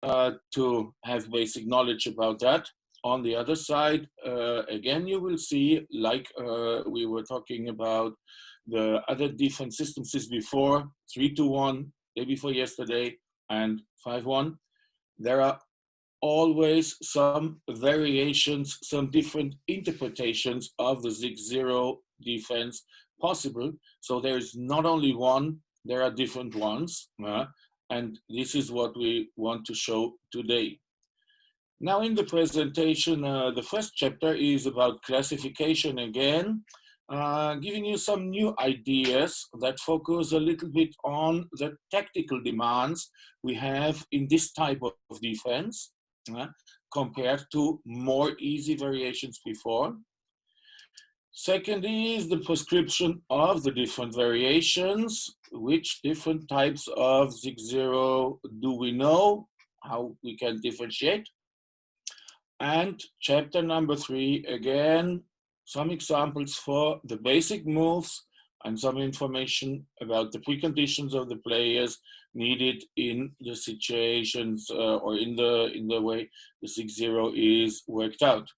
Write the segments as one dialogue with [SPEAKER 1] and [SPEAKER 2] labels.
[SPEAKER 1] to have basic knowledge about that. On the other side, again, you will see, like we were talking about the other defense systems before, 3-2-1, day before yesterday, and 5-1. There are always some variations, some different interpretations of the 6-0 defense possible. So there's not only one, there are different ones. And this is what we want to show today. Now in the presentation, the first chapter is about classification again, giving you some new ideas that focus a little bit on the tactical demands we have in this type of defense, compared to more easy variations before. Second is the prescription of the different variations. Which different types of 6-0 do we know? How we can differentiate? And chapter number 3, again, some examples for the basic moves and some information about the preconditions of the players needed in the situations or in the way the 6-0 is worked out.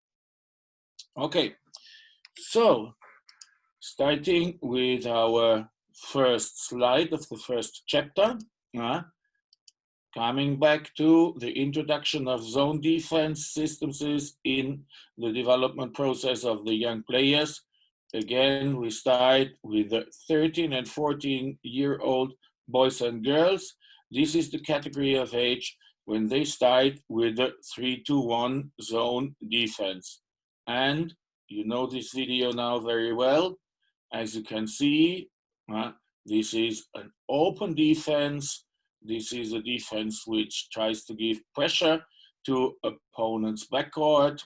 [SPEAKER 1] Okay, so starting with our first slide of the first chapter, coming back to the introduction of zone defense systems in the development process of the young players. Again, we start with the 13 and 14-year-old boys and girls. This is the category of age when they start with the 3-2-1 zone defense. And you know this video now very well. As you can see, this is an open defense. This is a defense which tries to give pressure to opponent's backcourt.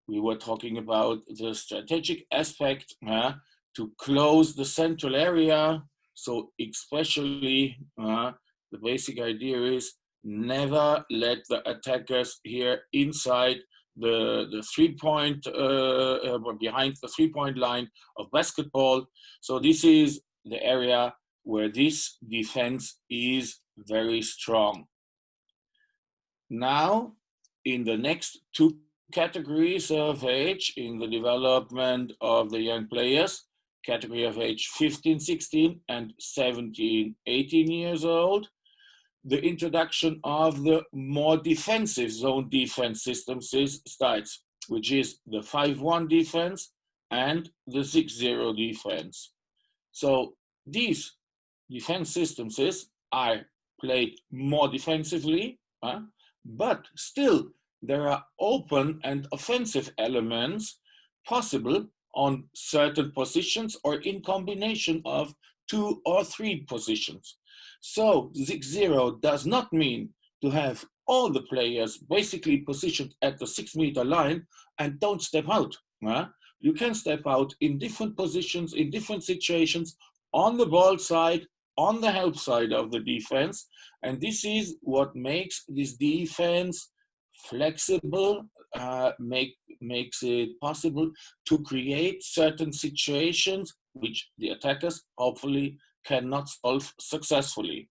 [SPEAKER 1] We were talking about the strategic aspect to close the central area. So especially the basic idea is never let the attackers here inside the 3-point, behind the 3-point line of basketball. So this is the area where this defense is very strong. Now, in the next 2 categories of age in the development of the young players, category of age 15, 16 and 17, 18 years old, the introduction of the more defensive zone defense systems starts, which is the 5-1 defense and the 6-0 defense. So these defense systems are played more defensively, but still there are open and offensive elements possible on certain positions or in combination of 2 or 3 positions. So 6-0 does not mean to have all the players basically positioned at the 6-meter line and don't step out. You can step out in different positions, in different situations, on the ball side, on the help side of the defense. And this is what makes this defense flexible, makes it possible to create certain situations which the attackers hopefully cannot solve successfully.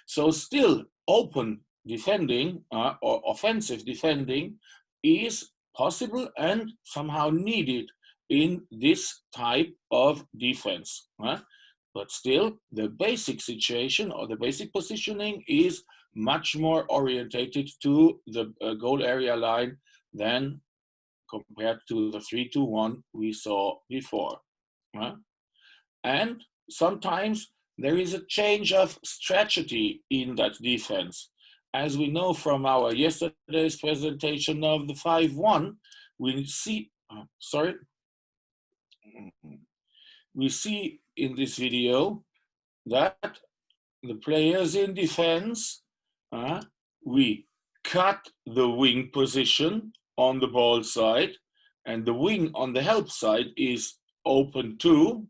[SPEAKER 1] So still open defending or offensive defending is possible and somehow needed in this type of defense. But still, the basic situation or the basic positioning is much more orientated to the goal area line than compared to the 3-2-1 we saw before. And sometimes there is a change of strategy in that defense. As we know from our yesterday's presentation of the 5-1, we see, we see in this video that the players in defense, we cut the wing position on the ball side, and the wing on the help side is open too.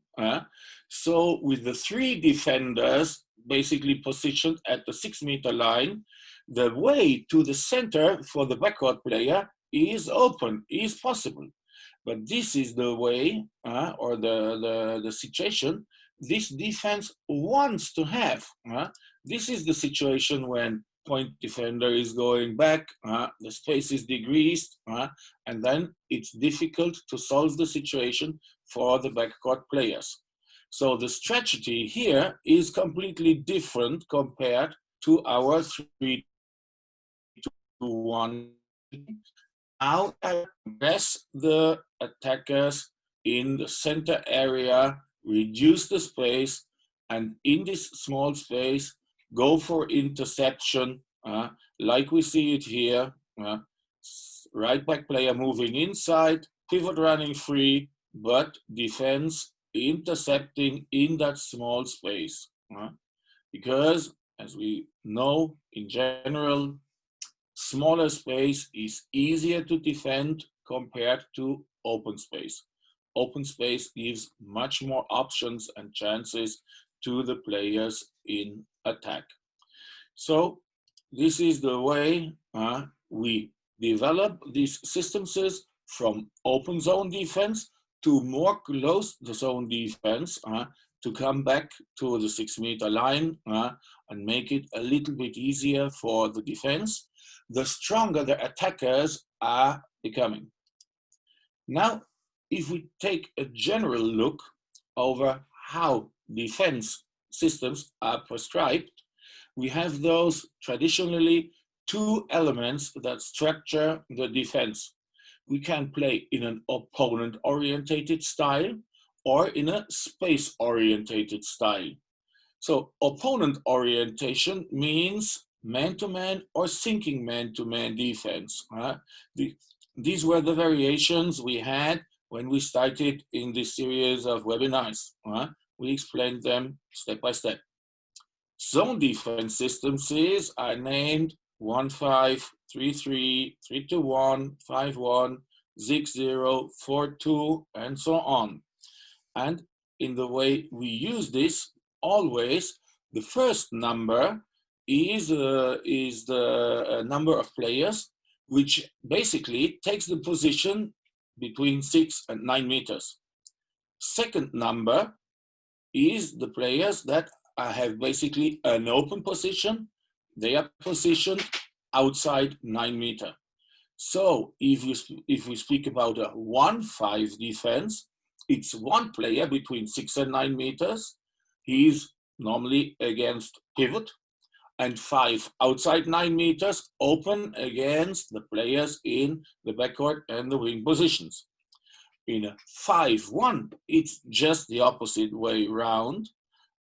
[SPEAKER 1] So with the 3 defenders basically positioned at the 6-meter line, the way to the center for the backcourt player is open, is possible. But this is the way or the situation this defense wants to have. This is the situation when point defender is going back, the space is decreased, and then it's difficult to solve the situation for the backcourt players. So the strategy here is completely different compared to our 3-2-1. Now press the attackers in the center area, reduce the space, and in this small space, go for interception, like we see it here. Right back player moving inside, pivot running free, but defense intercepting in that small space. Because, as we know, in general, smaller space is easier to defend compared to open space. Open space gives much more options and chances to the players in attack. So this is the way we develop these systems from open zone defense to more closed zone defense to come back to the 6-meter line and make it a little bit easier for the defense, the stronger the attackers are becoming. Now, if we take a general look over how defense systems are prescribed, we have those traditionally two elements that structure the defense. We can play in an opponent-orientated style or in a space-orientated style. So opponent orientation means man-to-man or sinking man-to-man defense. These were the variations we had when we started in this series of webinars. We explained them step by step. Zone defense systems are named 1-5, 3-3, 3-1, 5-1, 6-0, 4-2, and so on. And in the way we use this, always the first number is the number of players, which basically takes the position between 6 and 9 meters. Second number is the players that have basically an open position. They are positioned outside 9 meters. So if we speak about a 1-5 defense, it's one player between 6 and 9 meters. He's normally against pivot, and 5 outside 9 meters, open against the players in the backcourt and the wing positions. In a 5-1, it's just the opposite way round.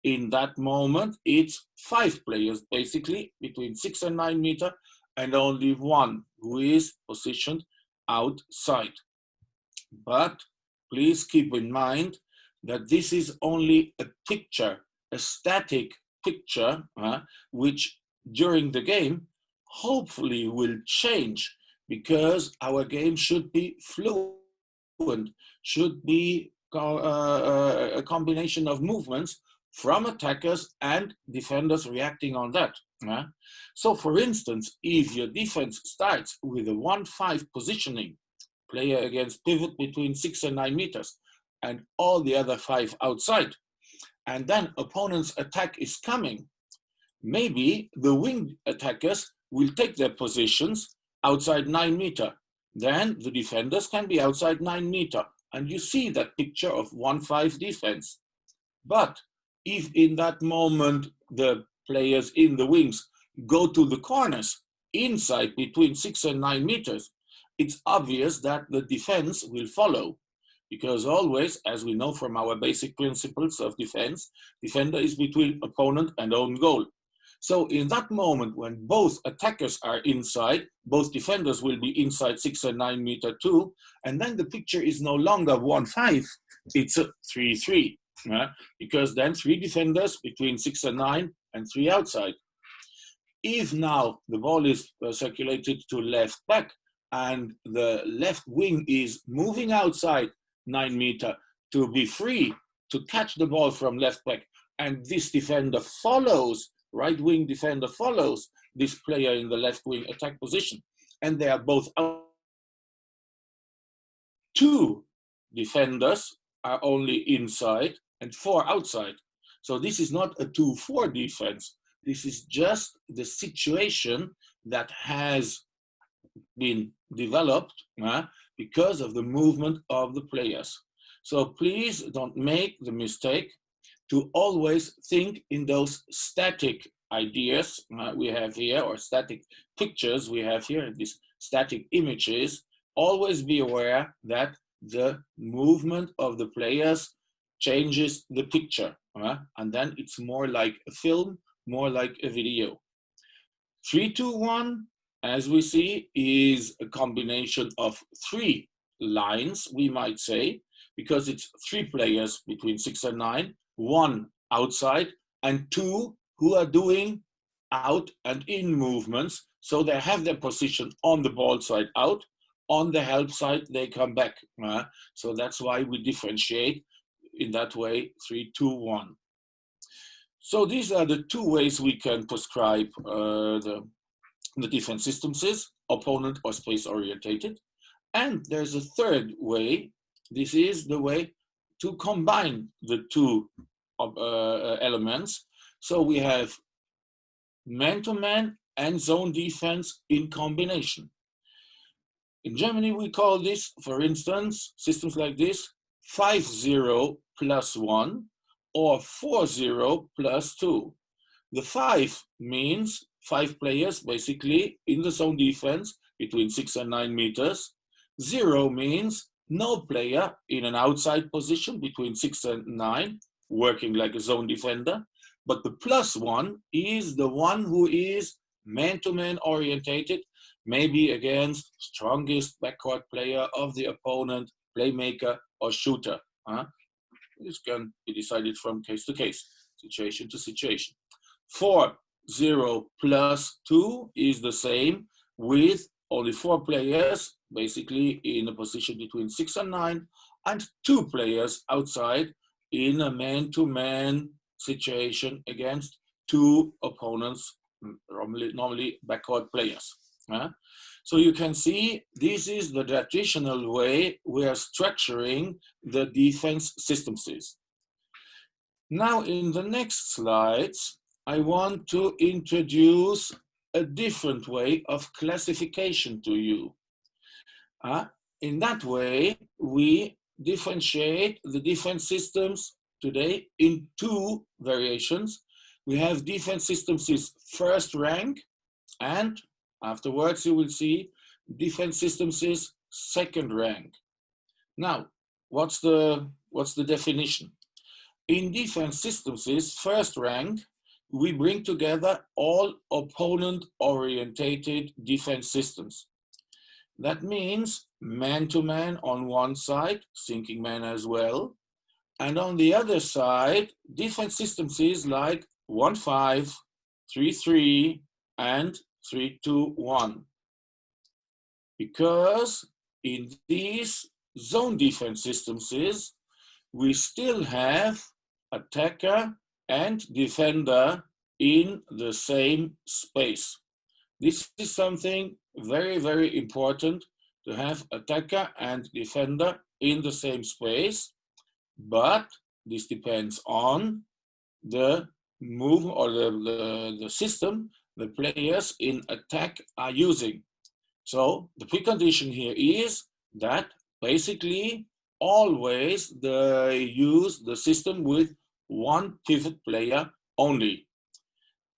[SPEAKER 1] In that moment, it's 5 players basically between 6 and 9 meters, and only one who is positioned outside. But please keep in mind that this is only a picture, a static picture, which during the game hopefully will change, because our game should be fluent, should be a combination of movements from attackers and defenders reacting on that. So for instance, if your defense starts with a 1-5 positioning, player against pivot between 6 and 9 meters, and all the other 5 outside, and then opponent's attack is coming, maybe the wing attackers will take their positions outside 9 meters. Then the defenders can be outside 9 meters, and you see that picture of 1-5 defense. But if in that moment the players in the wings go to the corners inside between 6 and 9 meters, it's obvious that the defense will follow, because always, as we know from our basic principles of defense, defender is between opponent and own goal. So in that moment, when both attackers are inside, both defenders will be inside 6 and 9 meters too, and then the picture is no longer 1-5, it's a 3-3, because then 3 defenders between 6 and 9 and 3 outside. If now the ball is circulated to left back, and the left wing is moving outside 9 meters to be free to catch the ball from left back, and this defender follows, right wing defender follows this player in the left wing attack position, and they are both out. 2 defenders are only inside and 4 outside. So this is not a 2-4 defense. This is just the situation that has been developed because of the movement of the players. So please don't make the mistake to always think in those static ideas we have here, or static pictures we have here, these static images. Always be aware that the movement of the players changes the picture, and then it's more like a film, more like a video. 3-2-1, as we see, is a combination of 3 lines, we might say, because it's 3 players between 6 and 9, 1 outside, and 2 who are doing out and in movements. So they have their position on the ball side out, on the help side they come back. So that's why we differentiate in that way, 3-2-1. So these are the 2 ways we can prescribe the defense systems is opponent or space orientated. And there's a third way. This is the way to combine the 2 elements. So we have man-to-man and zone defense in combination. In Germany, we call this, for instance, systems like this, 5-0 plus 1 or 4-0 plus 2. The 5 means 5 players basically in the zone defense between 6 and 9 meters. 0 means no player in an outside position between 6 and 9, working like a zone defender. But the +1 is the one who is man-to-man orientated, maybe against strongest backcourt player of the opponent, playmaker or shooter. This can be decided from case to case, situation to situation. 4-0 plus 2 is the same, with only 4 players basically in a position between 6 and 9, and 2 players outside in a man-to-man situation against 2 opponents, normally backcourt players. So you can see this is the traditional way we are structuring the defense systems. Now in the next slides, I want to introduce a different way of classification to you. In that way, we differentiate the defense systems today in 2 variations. We have defense systems is first rank, and afterwards you will see defense systems is second rank. Now, what's the definition? In defense systems is first rank, we bring together all opponent-orientated defense systems. That means man-to-man on one side, sinking man as well, and on the other side, defense systems is like 1-5, 3-3, and 3-2-1. Because in these zone defense systems is, we still have attacker and defender in the same space. This is something very, very important, to have attacker and defender in the same space, but this depends on the move or the system the players in attack are using. So the precondition here is that basically always they use the system with 1 pivot player only.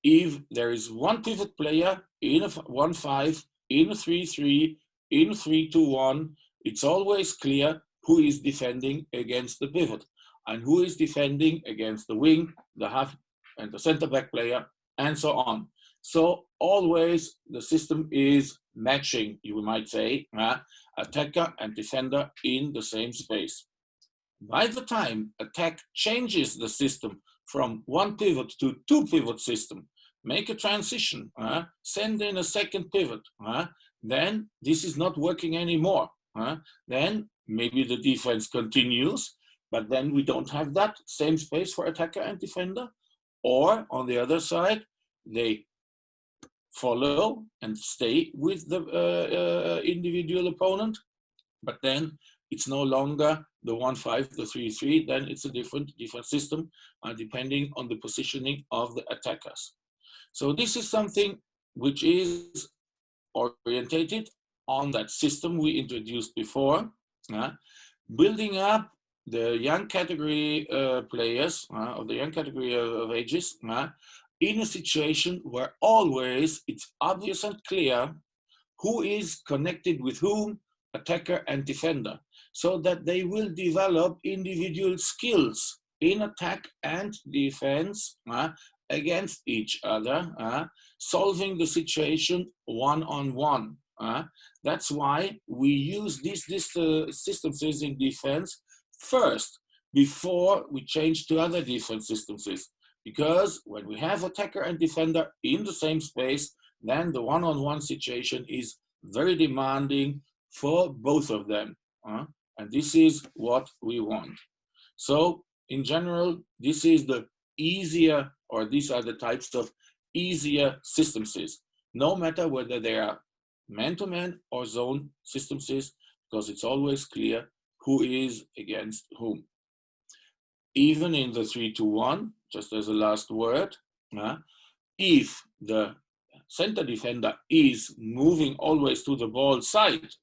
[SPEAKER 1] If there is 1 pivot player in a 1-5, in a 3-3, in 3-2-1, it's always clear who is defending against the pivot and who is defending against the wing, the half, and the center back player, and so on. So always the system is matching, you might say, attacker and defender in the same space. By the time attack changes the system from 1 pivot to 2 pivot system, make a transition, send in a second pivot, then this is not working anymore. Then maybe the defense continues, but then we don't have that same space for attacker and defender. Or on the other side, they follow and stay with the individual opponent, but then it's no longer the 1-5, the 3-3, then it's a different system, depending on the positioning of the attackers. So this is something which is orientated on that system we introduced before, building up the young category players of the young category of ages in a situation where always it's obvious and clear who is connected with whom, attacker and defender, so that they will develop individual skills in attack and defense against each other, solving the situation one-on-one. That's why we use these systems in defense first, before we change to other defense systems. Because when we have attacker and defender in the same space, then the one-on-one situation is very demanding for both of them. And this is what we want. So in general, this is the easier, or these are the types of easier systems, no matter whether they are man-to-man or zone systems, because it's always clear who is against whom. Even in the 3-2-1, just as a last word, if the center defender is moving always to the ball side,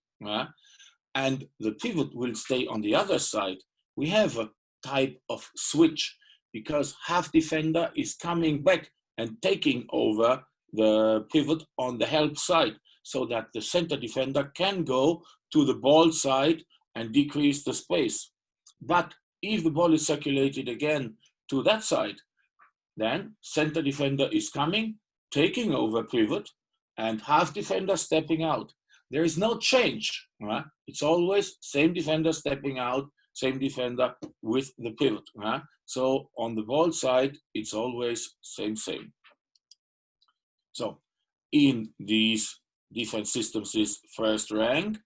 [SPEAKER 1] and the pivot will stay on the other side, we have a type of switch, because half defender is coming back and taking over the pivot on the help side, so that the center defender can go to the ball side and decrease the space. But if the ball is circulated again to that side, then center defender is coming, taking over pivot, and half defender stepping out. There is no change. It's always same defender stepping out, same defender with the pivot. So on the ball side, it's always same. So in these defense systems is first rank,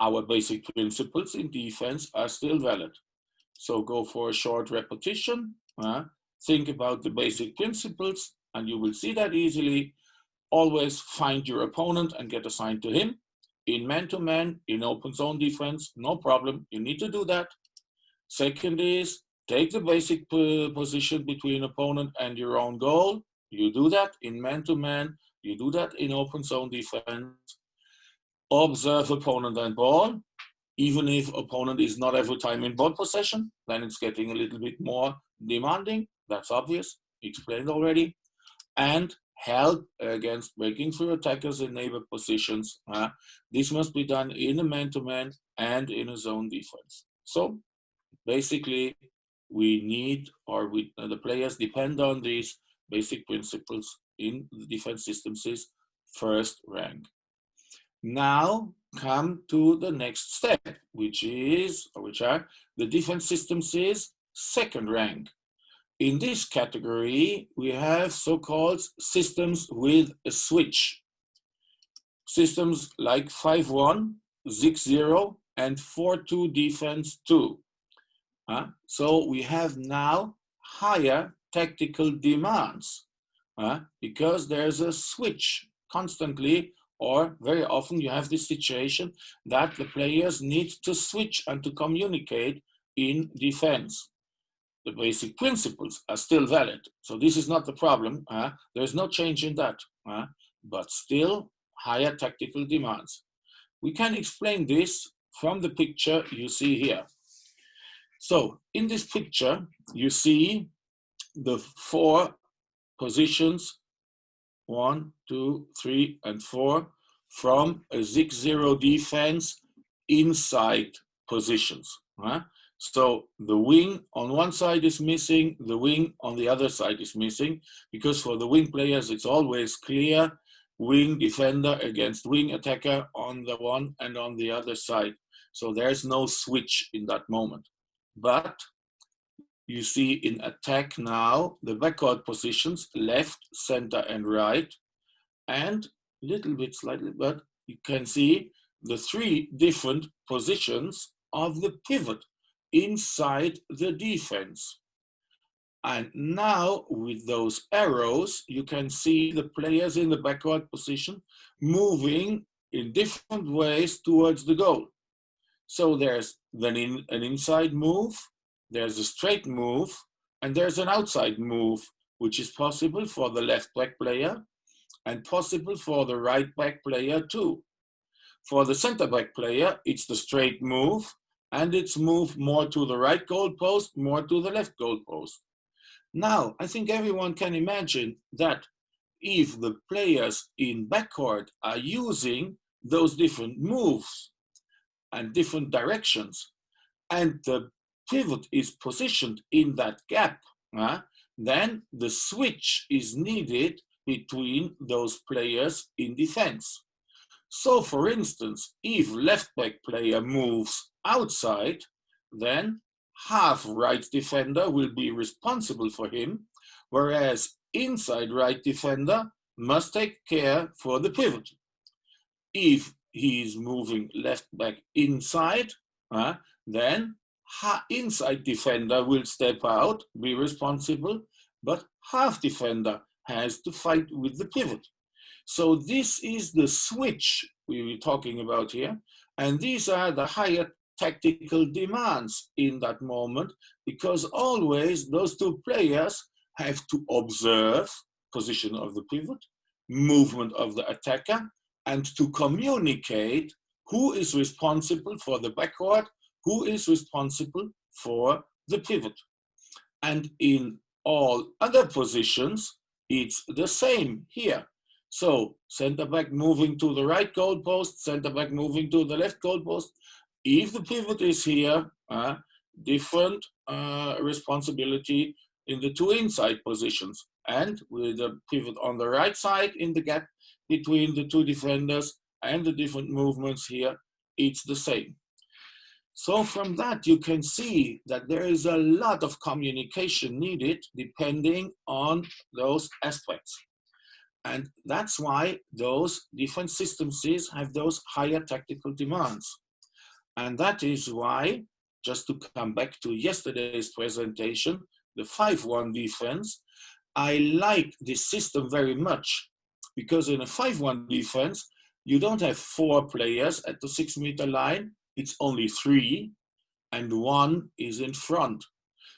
[SPEAKER 1] our basic principles in defense are still valid. So go for a short repetition. Think about the basic principles, and you will see that easily. Always find your opponent and get assigned to him. In man-to-man, in open zone defense, no problem. You need to do that. Second is take the basic position between opponent and your own goal. You do that in man-to-man. You do that in open zone defense. Observe opponent and ball. Even if opponent is not every time in ball possession, then it's getting a little bit more demanding. That's obvious, explained already. And help against breaking through attackers in neighbor positions. This must be done in a man-to-man and in a zone defense. So basically, we need, or the players depend on these basic principles in the defense systems is first rank. Now come to the next step, which are the defense systems is second rank. In this category, we have so-called systems with a switch. Systems like 5-1, 6-0, and 4-2 defense 2. So we have now higher tactical demands because there's a switch constantly, or very often you have this situation that the players need to switch and to communicate in defense. The basic principles are still valid. So this is not the problem. There's no change in that, but still higher tactical demands. We can explain this from the picture you see here. So in this picture, you see the 4 positions, 1, 2, 3, and 4, from a 6-0 defense inside positions. So the wing on one side is missing, the wing on the other side is missing, because for the wing players, it's always clear, wing defender against wing attacker on the one and on the other side. So there's no switch in that moment. But you see in attack now, the backcourt positions, left, center, and right, and little bit slightly, but you can see the 3 different positions of the pivot inside the defense. And now with those arrows, you can see the players in the backcourt position moving in different ways towards the goal. So there's then an inside move, there's a straight move, and there's an outside move which is possible for the left back player and possible for the right back player too. For the center back player, it's the straight move, and it's move more to the right goalpost, more to the left goalpost. Now, I think everyone can imagine that if the players in backcourt are using those different moves and different directions, and the pivot is positioned in that gap, then the switch is needed between those players in defense. So for instance, if left back player moves outside, then half right defender will be responsible for him, whereas inside right defender must take care for the pivot. If he is moving left back inside, then inside defender will step out, be responsible, but half defender has to fight with the pivot. So this is the switch we were talking about here. And these are the higher tactical demands in that moment, because always those two players have to observe position of the pivot, movement of the attacker, and to communicate who is responsible for the backcourt, who is responsible for the pivot. And in all other positions, it's the same here. So center back moving to the right goalpost, center back moving to the left goalpost. If the pivot is here, different responsibility in the two inside positions. And with the pivot on the right side in the gap between the two defenders and the different movements here, it's the same. So from that, you can see that there is a lot of communication needed depending on those aspects. And that's why those different systems have those higher tactical demands. And that is why, just to come back to yesterday's presentation, the 5-1 defense, I like this system very much, because in a 5-1 defense, you don't have 4 players at the 6-meter line, it's only 3, and 1 is in front.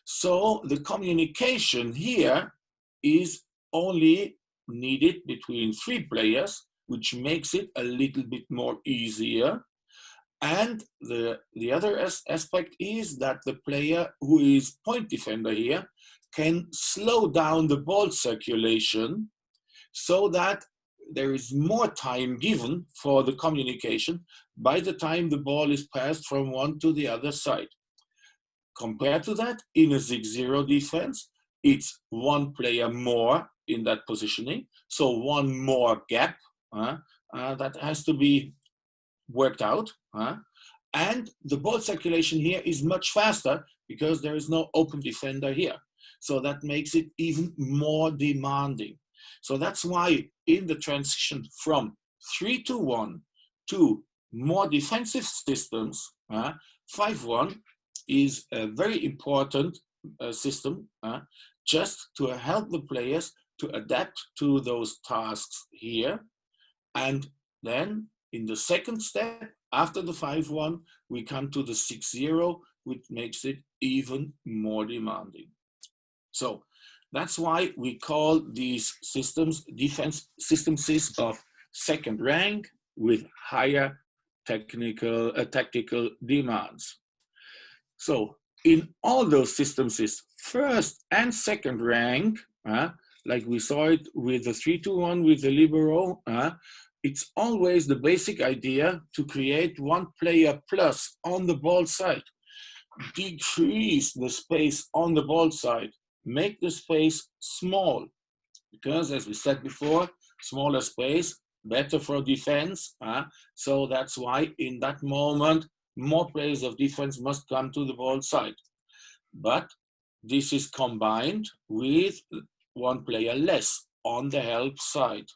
[SPEAKER 1] So the communication here is only needed between 3 players, which makes it a little bit more easier. And the other aspect is that the player who is point defender here can slow down the ball circulation so that there is more time given for the communication by the time the ball is passed from one to the other side. Compared to that, in a 6-0 defense, it's 1 player more in that positioning, so 1 more gap that has to be worked out. And the ball circulation here is much faster because there is no open defender here. So that makes it even more demanding. So that's why in the transition from 3-1 to more defensive systems, 5-1 is a very important system just to help the players to adapt to those tasks here. And then in the second step, after the 5-1, we come to the 6-0, which makes it even more demanding. So that's why we call these systems defense systems of second rank with higher tactical demands. So in all those systems, first and second rank, like we saw it with the 3-1 with the libero, it's always the basic idea to create 1 player plus on the ball side, decrease the space on the ball side, make the space small, because as we said before, smaller space, better for defense. So that's why in that moment, more players of defense must come to the ball side. But this is combined with 1 player less on the help side.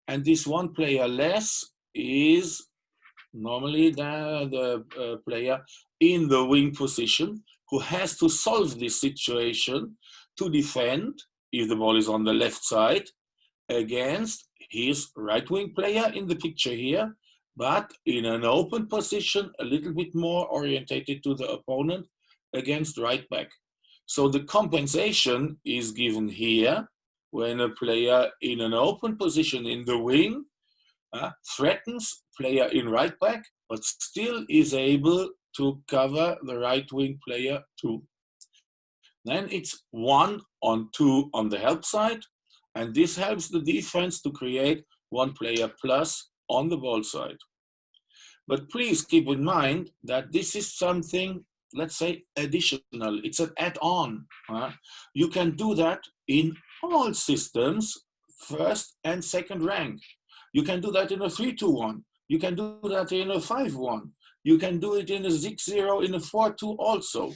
[SPEAKER 1] And this 1 player less is normally the player in the wing position who has to solve this situation to defend, if the ball is on the left side, against his right wing player in the picture here, but in an open position, a little bit more orientated to the opponent against right back. So the compensation is given here when a player in an open position in the wing threatens player in right back, but still is able to cover the right wing player too. Then it's 1-on-2 on the help side, and this helps the defense to create one player plus on the ball side. But please keep in mind that this is something, let's say, additional. It's an add-on. You can do that in all systems, first and second rank. You can do that in a 3-2-1. You can do that in a 5-1. You can do it in a 6-0, in a 4-2 also.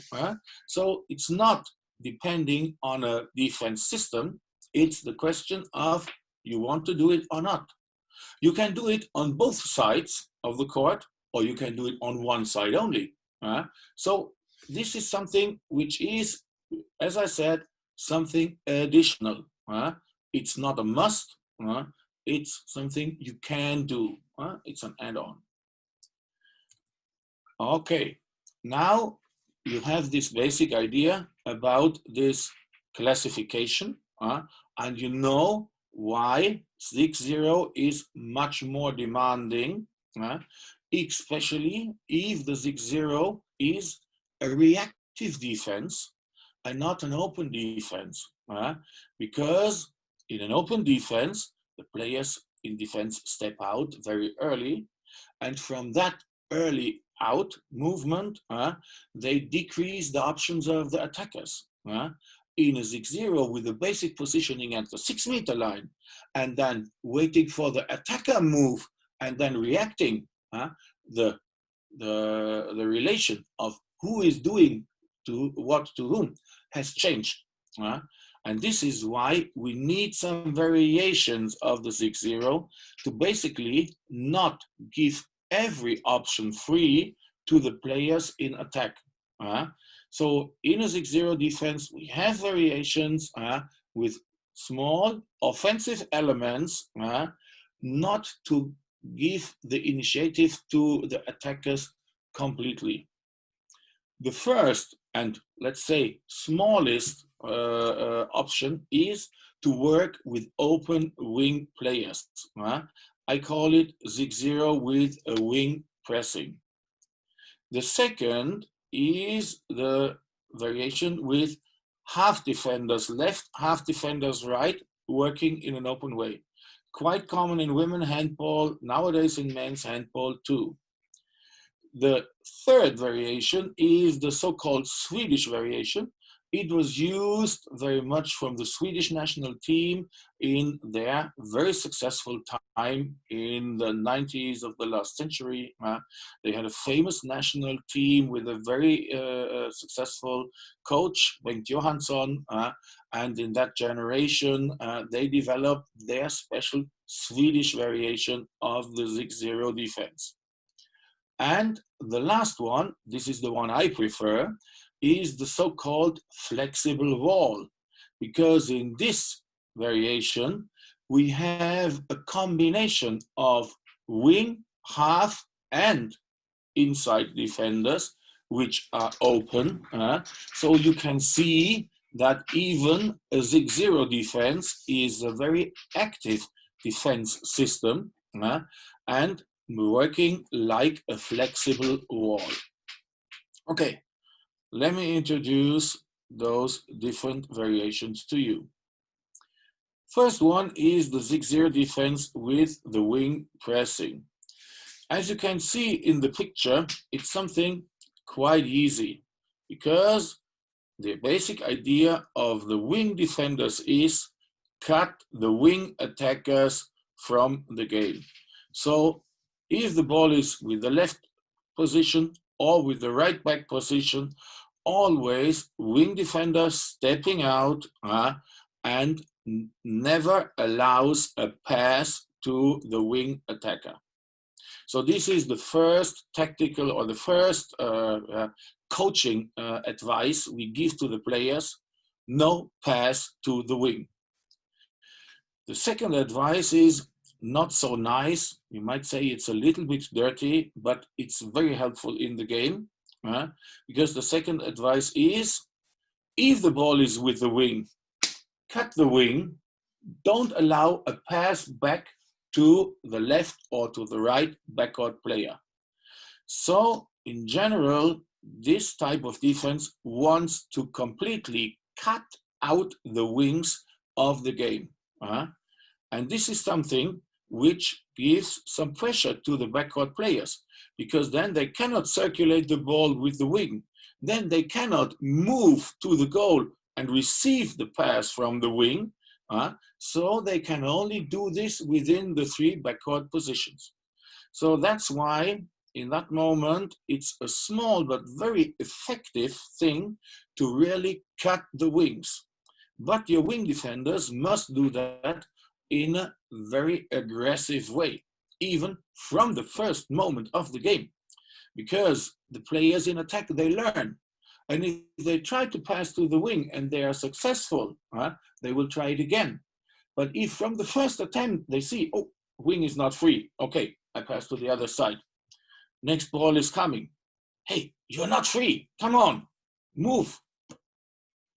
[SPEAKER 1] So it's not depending on a defense system. It's the question of you want to do it or not. You can do it on both sides of the court, or you can do it on one side only. So this is something which is, as I said, something additional. It's not a must. It's something you can do. It's an add-on. Okay, now you have this basic idea about this classification, and you know why 6-0 is much more demanding, especially if the 6-0 is a reactive defense and not an open defense. Because in an open defense, the players in defense step out very early, and from that early out movement, they decrease the options of the attackers. In a 6-0 with the basic positioning at the 6-meter line, and then waiting for the attacker move and then reacting, the relation of who is doing to what to whom has changed. And this is why we need some variations of the 6-0 to basically not give every option free to the players in attack. So in a 6-0 defense, we have variations with small offensive elements, not to give the initiative to the attackers completely. The first and, let's say, smallest option is to work with open wing players. I call it 6-0 with a wing pressing. The second is the variation with half defenders left, half defenders right, working in an open way. Quite common in women handball, nowadays in men's handball too. The third variation is the so-called Swedish variation. It was used very much from the Swedish national team in their very successful time in the 90s of the last century. They had a famous national team with a very successful coach, Bengt Johansson, and in that generation, they developed their special Swedish variation of the 6-0 defense. And the last one, this is the one I prefer, is the so-called flexible wall, because in this variation, we have a combination of wing, half, and inside defenders, which are open. So you can see that even a 6-0 defense is a very active defense system, and working like a flexible wall. Okay, let me introduce those different variations to you. First one is the 6-0 defense with the wing pressing. As you can see in the picture, it's something quite easy, because the basic idea of the wing defenders is cut the wing attackers from the game. So if the ball is with the left position or with the right back position, always wing defender stepping out and never allows a pass to the wing attacker. So this is the first tactical or the first coaching advice we give to the players: no pass to the wing. The second advice is not so nice. You might say it's a little bit dirty, but it's very helpful in the game, because the second advice is If the ball is with the wing, cut the wing, don't allow a pass back to the left or to the right backcourt player. So in general, this type of defense wants to completely cut out the wings of the game. And this is something which gives some pressure to the backcourt players, because then they cannot circulate the ball with the wing. Then they cannot move to the goal and receive the pass from the wing. So they can only do this within the 3 backcourt positions. So that's why in that moment, it's a small but very effective thing to really cut the wings. But your wing defenders must do that in a very aggressive way, even from the first moment of the game, because the players in attack, they learn. And if they try to pass to the wing and they are successful, they will try it again. But if from the first attempt they see, oh, wing is not free, okay, I pass to the other side. Next ball is coming. Hey, you're not free, come on, move.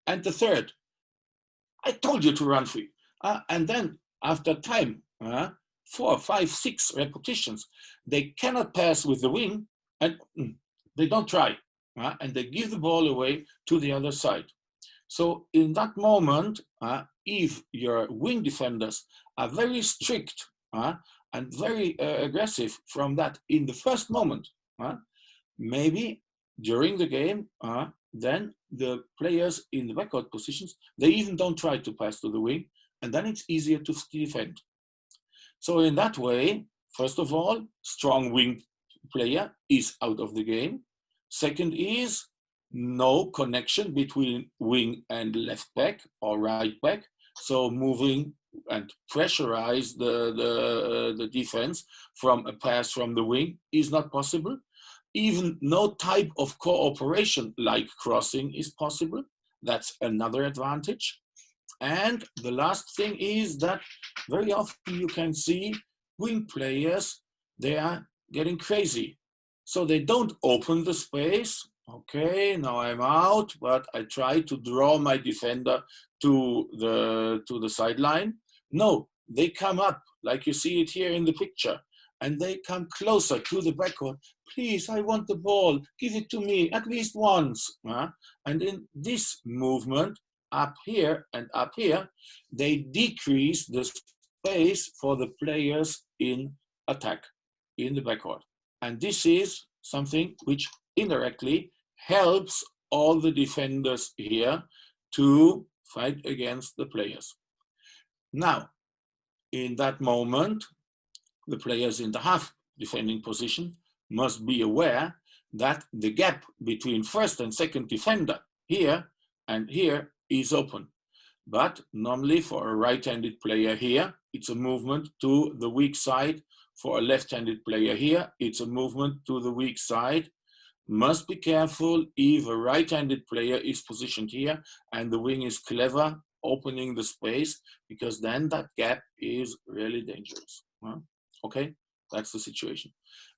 [SPEAKER 1] And the third, I told you to run free. And then after time, 4, 5, 6 repetitions, they cannot pass with the wing and they don't try. And they give the ball away to the other side. So in that moment, if your wing defenders are very strict and very aggressive from that in the first moment, maybe during the game, then the players in the backcourt positions, they even don't try to pass to the wing, and then it's easier to defend. So in that way, first of all, strong wing player is out of the game. Second is no connection between wing and left back or right back. So moving and pressurize the defense from a pass from the wing is not possible. Even no type of cooperation like crossing is possible. That's another advantage. And the last thing is that very often you can see wing players, they are getting crazy. So they don't open the space. Okay, now I'm out, but I try to draw my defender to the sideline. No, they come up, like you see it here in the picture, and they come closer to the backcourt. Please, I want the ball, give it to me at least once. And in this movement, up here and up here, they decrease the space for the players in attack, in the backcourt. And this is something which indirectly helps all the defenders here to fight against the players. Now, in that moment, the players in the half defending position must be aware that the gap between first and second defender here and here is open. But normally for a right-handed player here, it's a movement to the weak side. For a left-handed player here, it's a movement to the weak side. Must be careful if a right-handed player is positioned here and the wing is clever, opening the space, because then that gap is really dangerous. Okay, that's the situation.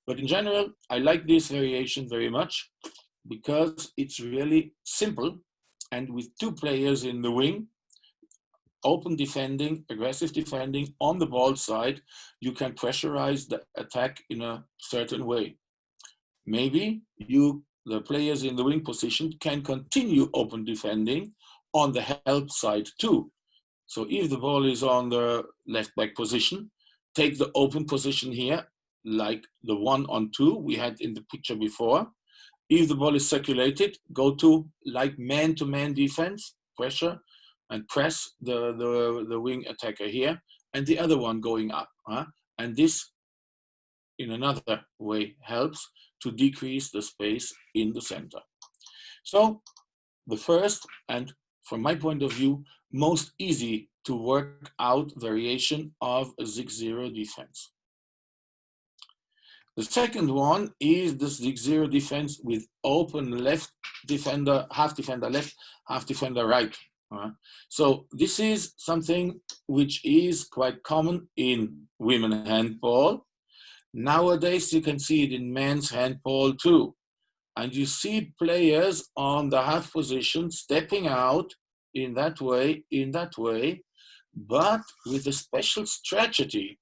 [SPEAKER 1] But in general, I like this variation very much because it's really simple. And with 2 players in the wing, open defending, aggressive defending on the ball side, you can pressurize the attack in a certain way. Maybe the players in the wing position can continue open defending on the help side too. So if the ball is on the left back position, take the open position here, like the 1-on-2 we had in the picture before. If the ball is circulated, go to like man-to-man defense, pressure, and press the wing attacker here, and the other one going up. And this, in another way, helps to decrease the space in the center. So the first, and from my point of view, most easy to work out variation of a 6-0 defense. The second one is the 6-0 defense with open left defender, half defender left, half defender right. So this is something which is quite common in women handball. Nowadays, you can see it in men's handball too. and you see players on the half position stepping out in that way, but with a special strategy.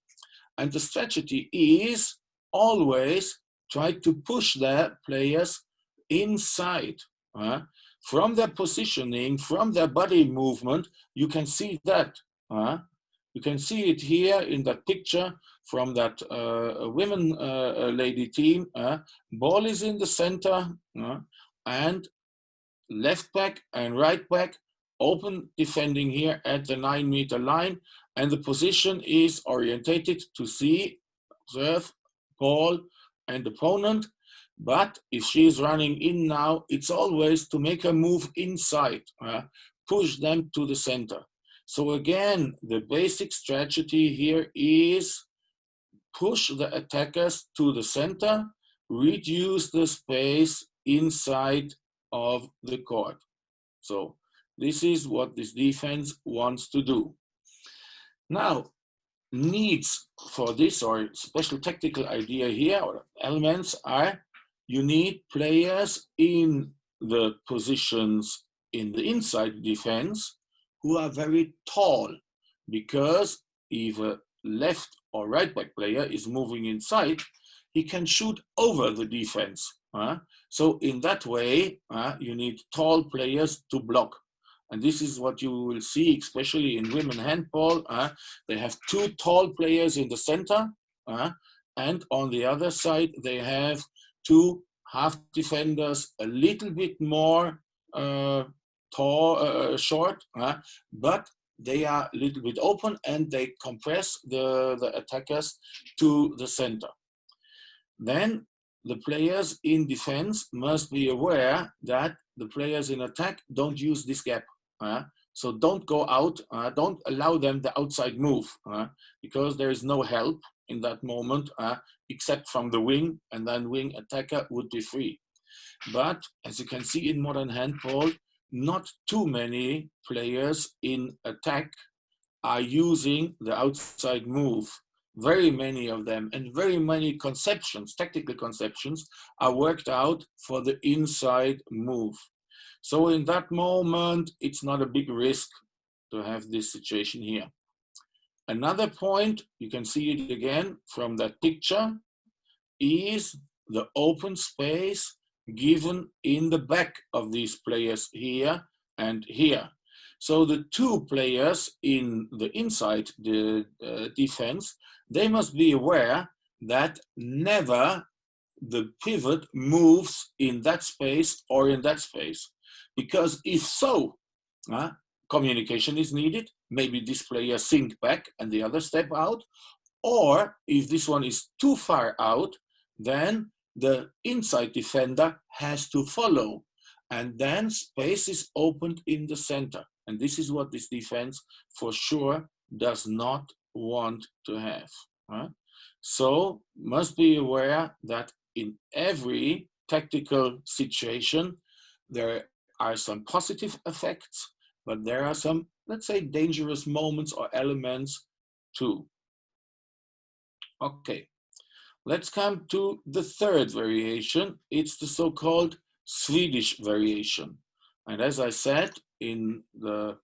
[SPEAKER 1] And the strategy is always try to push their players inside. From their positioning, from their body movement, you can see that. You can see it here in that picture from that women lady team. Ball is in the center, and left back and right back open defending here at the 9-meter line, and the position is orientated to see, observe, ball and opponent. But if she is running in now, it's always to make a move inside, push them to the center. So again, the basic strategy here is push the attackers to the center, reduce the space inside of the court. So this is what this defense wants to do. Now, needs for this or special tactical idea here or elements are you need players in the positions in the inside defense who are very tall, because if a left or right back player is moving inside, he can shoot over the defense. So in that way, you need tall players to block. And this is what you will see, especially in women handball. They have two tall players in the center, and on the other side, they have two half defenders, a little bit more short, but they are a little bit open and they compress the attackers to the center. Then the players in defense must be aware that the players in attack don't use this gap. So don't go out, don't allow them the outside move, because there is no help in that moment except from the wing, and then wing attacker would be free. But as you can see in modern handball, not too many players in attack are using the outside move. Very many of them, and very many conceptions, tactical conceptions, are worked out for the inside move. So in that moment, it's not a big risk to have this situation here. Another point, you can see it again from that picture, is the open space given in the back of these players here and here. So the two players in the inside the defense, they must be aware that never the pivot moves in that space or in that space. Because if so, communication is needed. Maybe this player sink back and the other step out. Or if this one is too far out, then the inside defender has to follow. And then space is opened in the center. And this is what this defense for sure does not want to have. So must be aware that in every tactical situation, there are some positive effects, but there are some, let's say, dangerous moments or elements too. Okay, let's come to the third variation. It's the so-called Swedish variation. And as I said, in the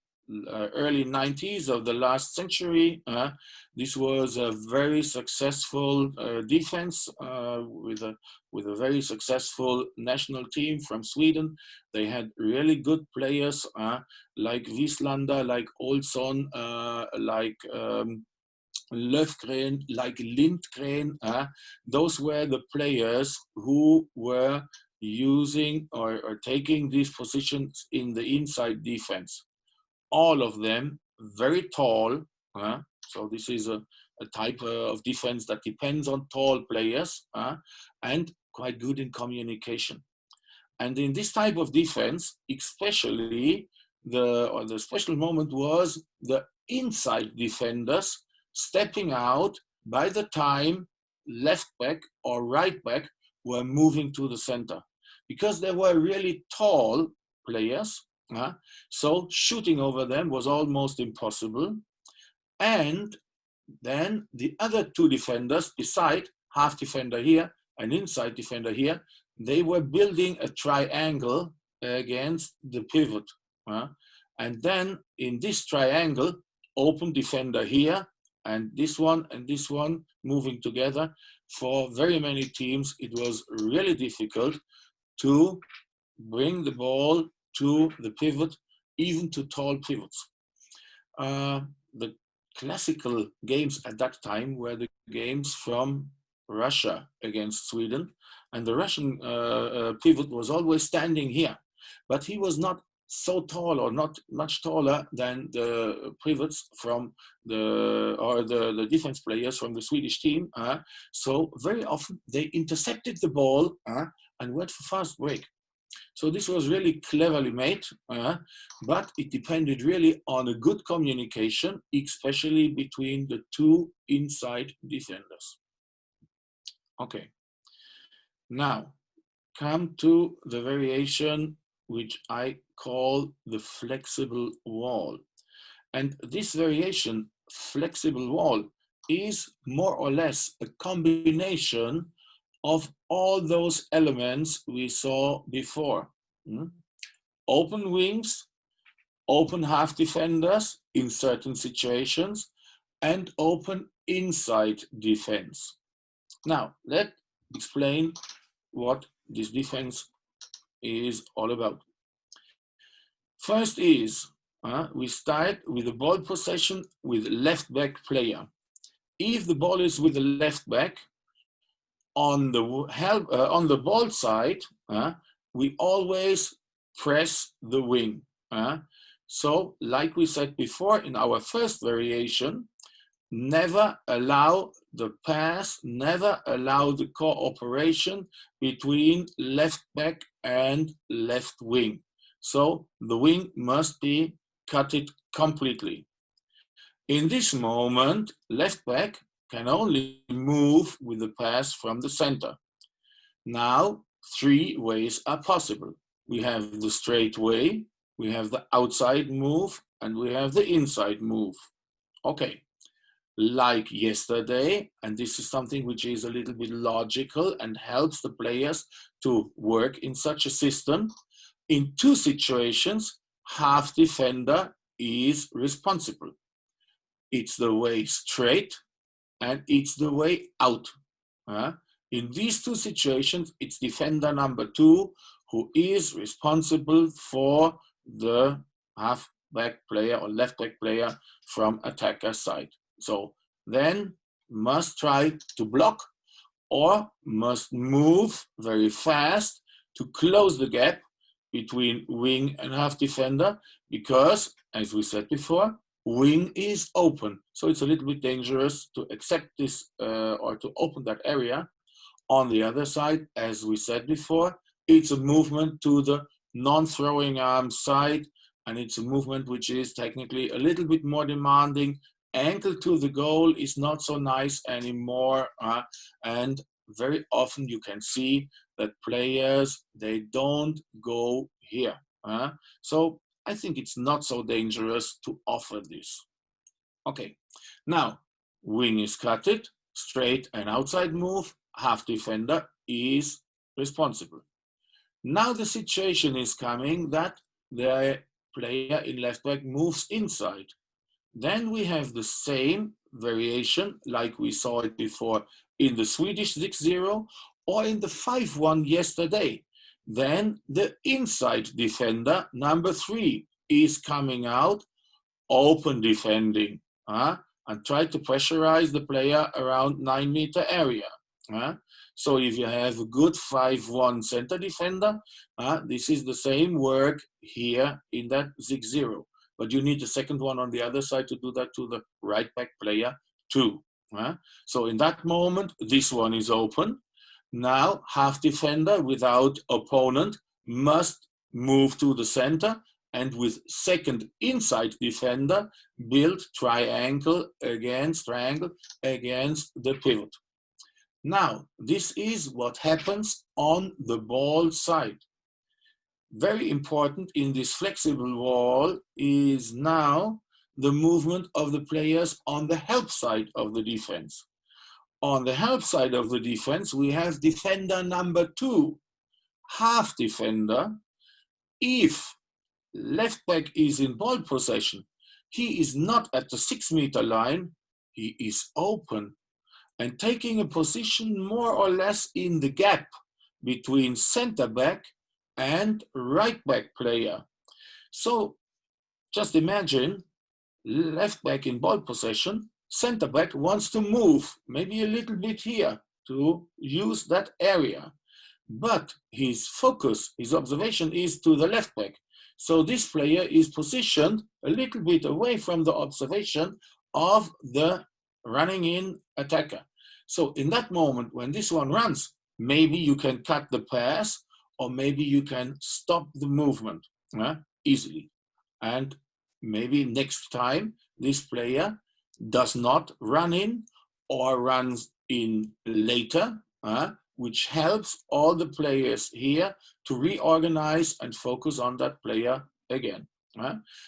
[SPEAKER 1] early 90s of the last century, this was a very successful defense with a very successful national team from Sweden. They had really good players like Wieslander, like Olsson, like Löfgren, like Lindgren. Those were the players who were using or taking these positions in the inside defense. All of them very tall. So this is a type of defense that depends on tall players and quite good in communication. And in this type of defense, especially the special moment was the inside defenders stepping out by the time left back or right back were moving to the center, because they were really tall players. So shooting over them was almost impossible. And then the other two defenders, beside half defender here and inside defender here, they were building a triangle against the pivot. And then in this triangle, open defender here, and this one moving together. For very many teams, it was really difficult to bring the ball to the pivot, even to tall pivots. The classical games at that time were the games from Russia against Sweden, and the Russian pivot was always standing here, but he was not so tall or not much taller than the pivots from the defense players from the Swedish team. So very often they intercepted the ball and went for fast break. So this was really cleverly made, but it depended really on a good communication, especially between the two inside defenders. Okay, now come to the variation which I call the flexible wall. And this variation, flexible wall, is more or less a combination of all those elements we saw before. Open wings, open half defenders in certain situations, and open inside defense. Now, let's explain what this defense is all about. First is, we start with the ball possession with left back player. If the ball is with the left back, on the ball side, we always press the wing. So, like we said before in our first variation, never allow the pass, never allow the cooperation between left back and left wing. So the wing must be cut completely. In this moment, left back can only move with the pass from the center. Now, three ways are possible. We have the straight way, we have the outside move, and we have the inside move. Okay, like yesterday, and this is something which is a little bit logical and helps the players to work in such a system. In two situations, half defender is responsible. It's the way straight and it's the way out. In these two situations, it's defender number 2 who is responsible for the half back player or left back player from attacker side. So then must try to block or must move very fast to close the gap between wing and half defender, because, as we said before, wing is open. So it's a little bit dangerous to accept this or to open that area. On the other side, as we said before, it's a movement to the non-throwing arm side, and it's a movement which is technically a little bit more demanding. Ankle to the goal is not so nice anymore, and very often you can see that players, they don't go here. So I think it's not so dangerous to offer this. Okay, now wing is cutted, straight and outside move, half defender is responsible. Now the situation is coming that the player in left back moves inside. Then we have the same variation like we saw it before in the Swedish 6-0 or in the 5-1 yesterday. Then the inside defender, number 3, is coming out, open defending, and try to pressurize the player around 9-meter area. So if you have a good 5-1 center defender, this is the same work here in that 6-0. But you need the second one on the other side to do that to the right back player too. So in that moment, this one is open. Now, half defender without opponent must move to the center and with second inside defender build triangle against the pivot. Now, this is what happens on the ball side. Very important in this flexible wall is now the movement of the players on the help side of the defense. On the help side of the defense, we have defender number 2 half defender, if left back is in ball possession, he is not at the 6-meter line, he is open and taking a position more or less in the gap between center back and right back player. So just imagine left back in ball possession, center back wants to move maybe a little bit here to use that area. But his focus, his observation is to the left back. So this player is positioned a little bit away from the observation of the running in attacker. So in that moment, when this one runs, maybe you can cut the pass or maybe you can stop the movement easily. And maybe next time this player does not run in or runs in later, which helps all the players here to reorganize and focus on that player again.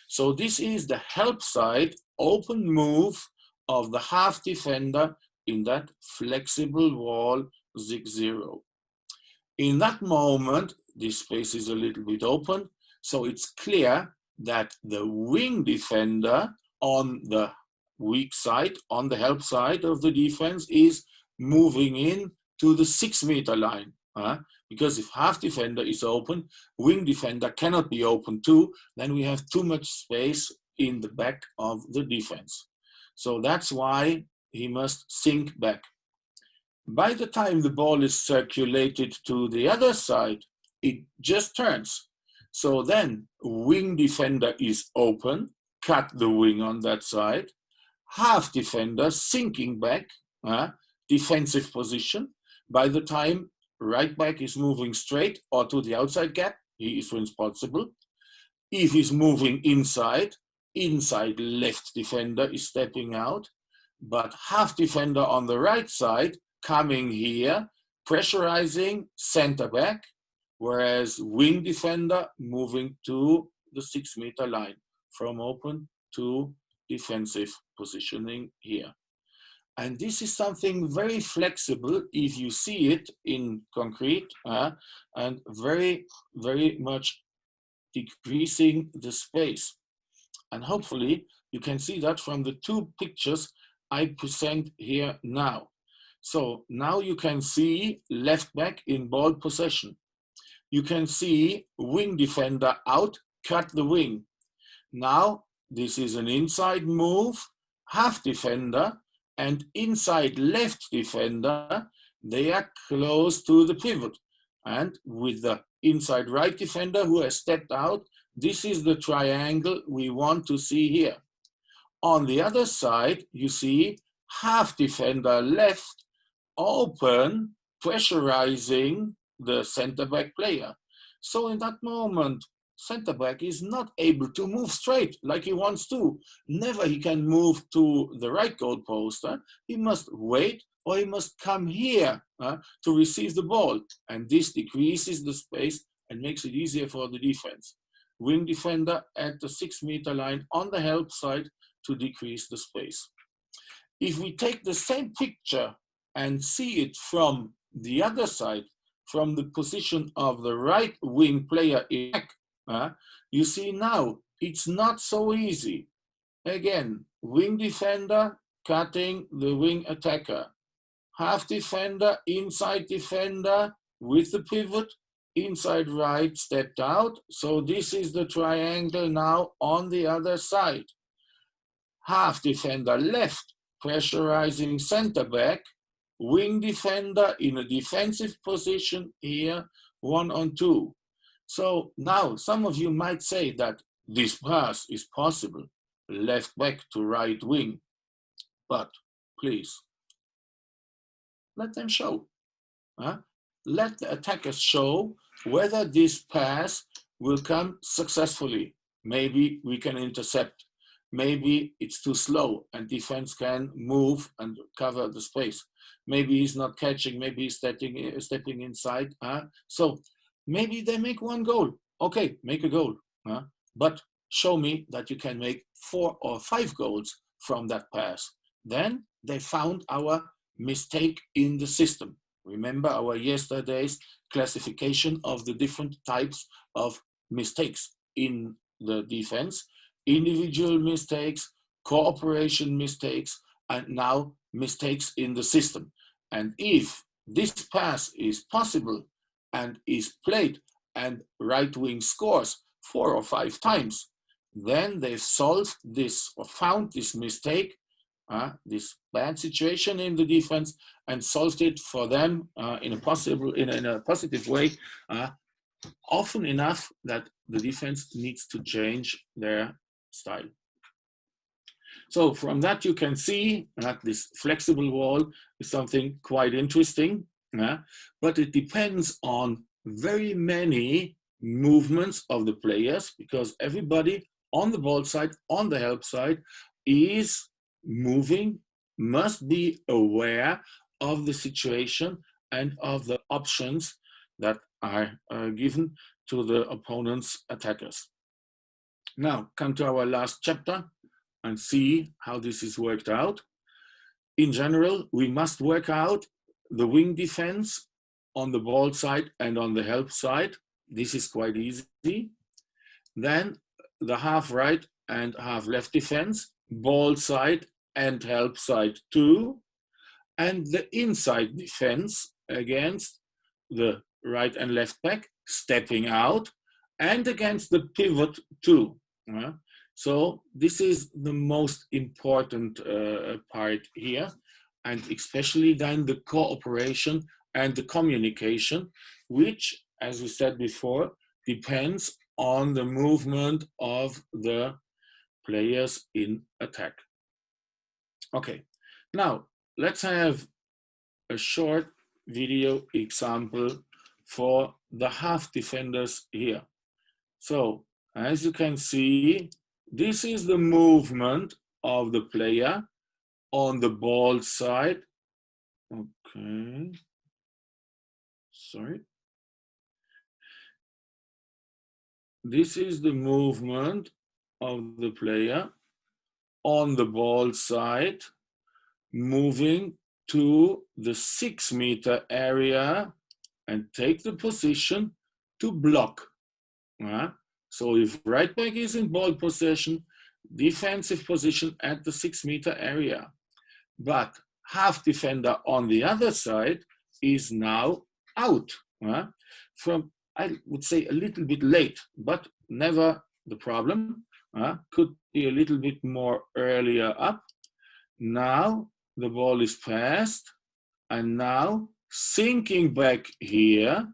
[SPEAKER 1] So this is the help side open move of the half defender in that flexible wall 6-0. In that moment, this space is a little bit open, so it's clear that the wing defender on the weak side, on the help side of the defense, is moving in to the 6-meter line. Because if half defender is open, wing defender cannot be open too, then we have too much space in the back of the defense. So that's why he must sink back. By the time the ball is circulated to the other side, it just turns. So then wing defender is open, cut the wing on that side, half defender sinking back, defensive position. By the time right back is moving straight or to the outside gap, he is responsible. If he's moving inside left defender is stepping out, but half defender on the right side coming here, pressurizing center back, whereas wing defender moving to the 6-meter line from open to defensive positioning here. And this is something very flexible if you see it in concrete and very, very much decreasing the space. And hopefully you can see that from the two pictures I present here now. So now you can see left back in ball possession. You can see wing defender out, cut the wing. Now this is an inside move, half defender and inside left defender, they are close to the pivot. And with the inside right defender who has stepped out, this is the triangle we want to see here. On the other side, you see half defender left, open, pressurizing the center back player. So in that moment, center back is not able to move straight like he wants to. Never he can move to the right goal post. He must wait or he must come here to receive the ball. And this decreases the space and makes it easier for the defense. Wing defender at the 6-meter line on the help side to decrease the space. If we take the same picture and see it from the other side, from the position of the right wing player in back, you see now it's not so easy. Again, wing defender cutting the wing attacker. Half defender, inside defender with the pivot, inside right stepped out. So this is the triangle now on the other side. Half defender left, pressurizing center back, wing defender in a defensive position here, 1-on-2. So now some of you might say that this pass is possible, left back to right wing, but please, let them show. Let the attackers show whether this pass will come successfully. Maybe we can intercept. Maybe it's too slow and defense can move and cover the space. Maybe he's not catching, maybe he's stepping inside. So maybe they make one goal. Okay, make a goal. But show me that you can make 4 or 5 goals from that pass. Then they found our mistake in the system. Remember our yesterday's classification of the different types of mistakes in the defense: individual mistakes, cooperation mistakes, and now mistakes in the system. And if this pass is possible and is played and right wing scores 4 or 5 times, then they've solved this or found this mistake, this bad situation in the defense, and solved it for them in a positive way, often enough that the defense needs to change their style. So from that you can see that this flexible wall is something quite interesting, but it depends on very many movements of the players, because everybody on the ball side, on the help side, is moving, must be aware of the situation and of the options that are given to the opponent's attackers. Now, come to our last chapter and see how this is worked out. In general, we must work out the wing defense on the ball side and on the help side. This is quite easy. Then the half right and half left defense, ball side and help side too, and the inside defense against the right and left back stepping out, and against the pivot too. So this is the most important part here, and especially then the cooperation and the communication, which, as we said before, depends on the movement of the players in attack. Okay, now let's have a short video example for the half defenders here. So as you can see, this is the movement of the player on the ball side. Okay, sorry. This is the movement of the player on the ball side, moving to the 6-meter area and take the position to block. So if right back is in ball possession, defensive position at the 6-meter area. But half defender on the other side is now out. From, I would say, a little bit late, but never the problem. Could be a little bit more earlier up. Now the ball is passed, and now sinking back here,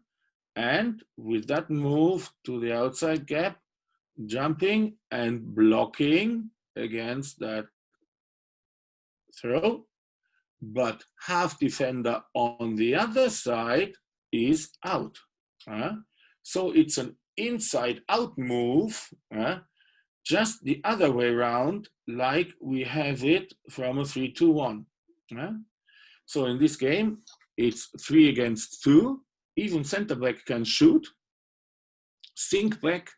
[SPEAKER 1] and with that move to the outside gap, jumping and blocking against that throw. But half defender on the other side is out. So it's an inside out move, just the other way around, like we have it from a 3-2-1. So in this game, it's 3 against 2. Even center back can shoot, sink back,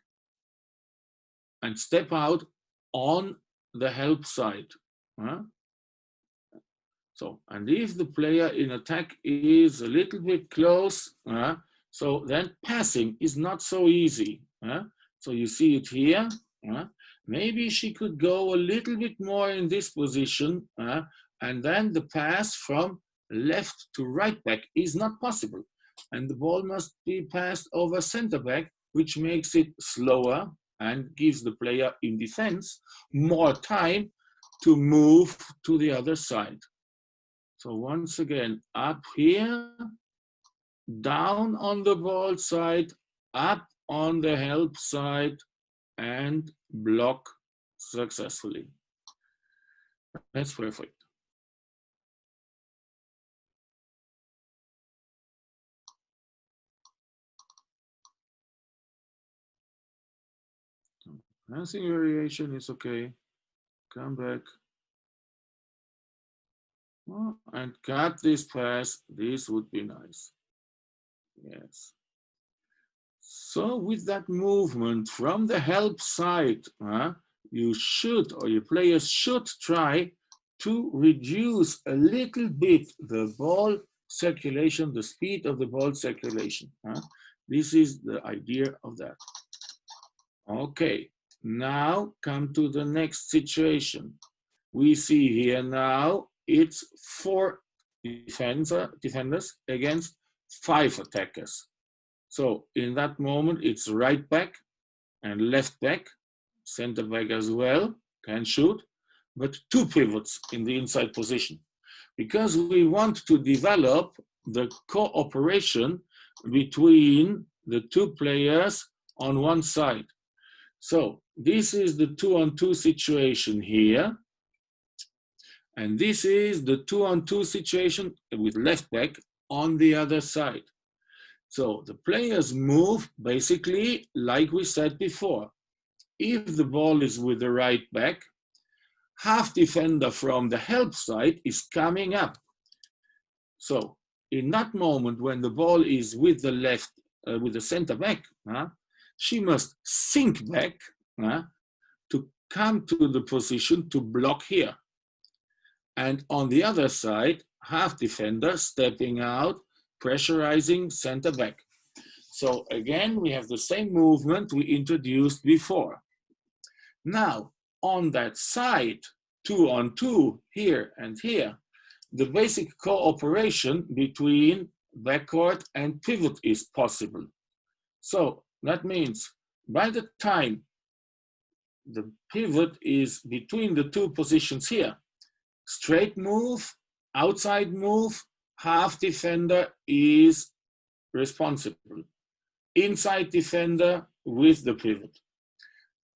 [SPEAKER 1] and step out on the help side. So, and if the player in attack is a little bit close, so then passing is not so easy. So you see it here. Maybe she could go a little bit more in this position, and then the pass from left to right back is not possible. And the ball must be passed over center back, which makes it slower and gives the player in defense more time to move to the other side. So once again, up here, down on the ball side, up on the help side, and block successfully. That's perfect. Passing variation is okay. Come back. And cut this pass. This would be nice. Yes. So with that movement from the help side, you should, or your players should try to reduce a little bit the ball circulation, the speed of the ball circulation. This is the idea of that. Okay, now come to the next situation. We see here now it's 4 defenders against 5 attackers. So in that moment, it's right back and left back, center back as well, can shoot, but 2 pivots in the inside position. Because we want to develop the cooperation between the 2 players on one side. So this is the 2-on-2 situation here. And this is the 2-on-2 situation with left back on the other side. So the players move basically like we said before. If the ball is with the right back, half defender from the help side is coming up. So in that moment when the ball is with the left, with the center back, she must sink back to come to the position to block here. And on the other side, half defender stepping out, pressurizing center back. So again, we have the same movement we introduced before. Now, on that side, 2-on-2, here and here, the basic cooperation between backcourt and pivot is possible. So that means by the time the pivot is between the 2 positions here, straight move, outside move, half defender is responsible. Inside defender with the pivot.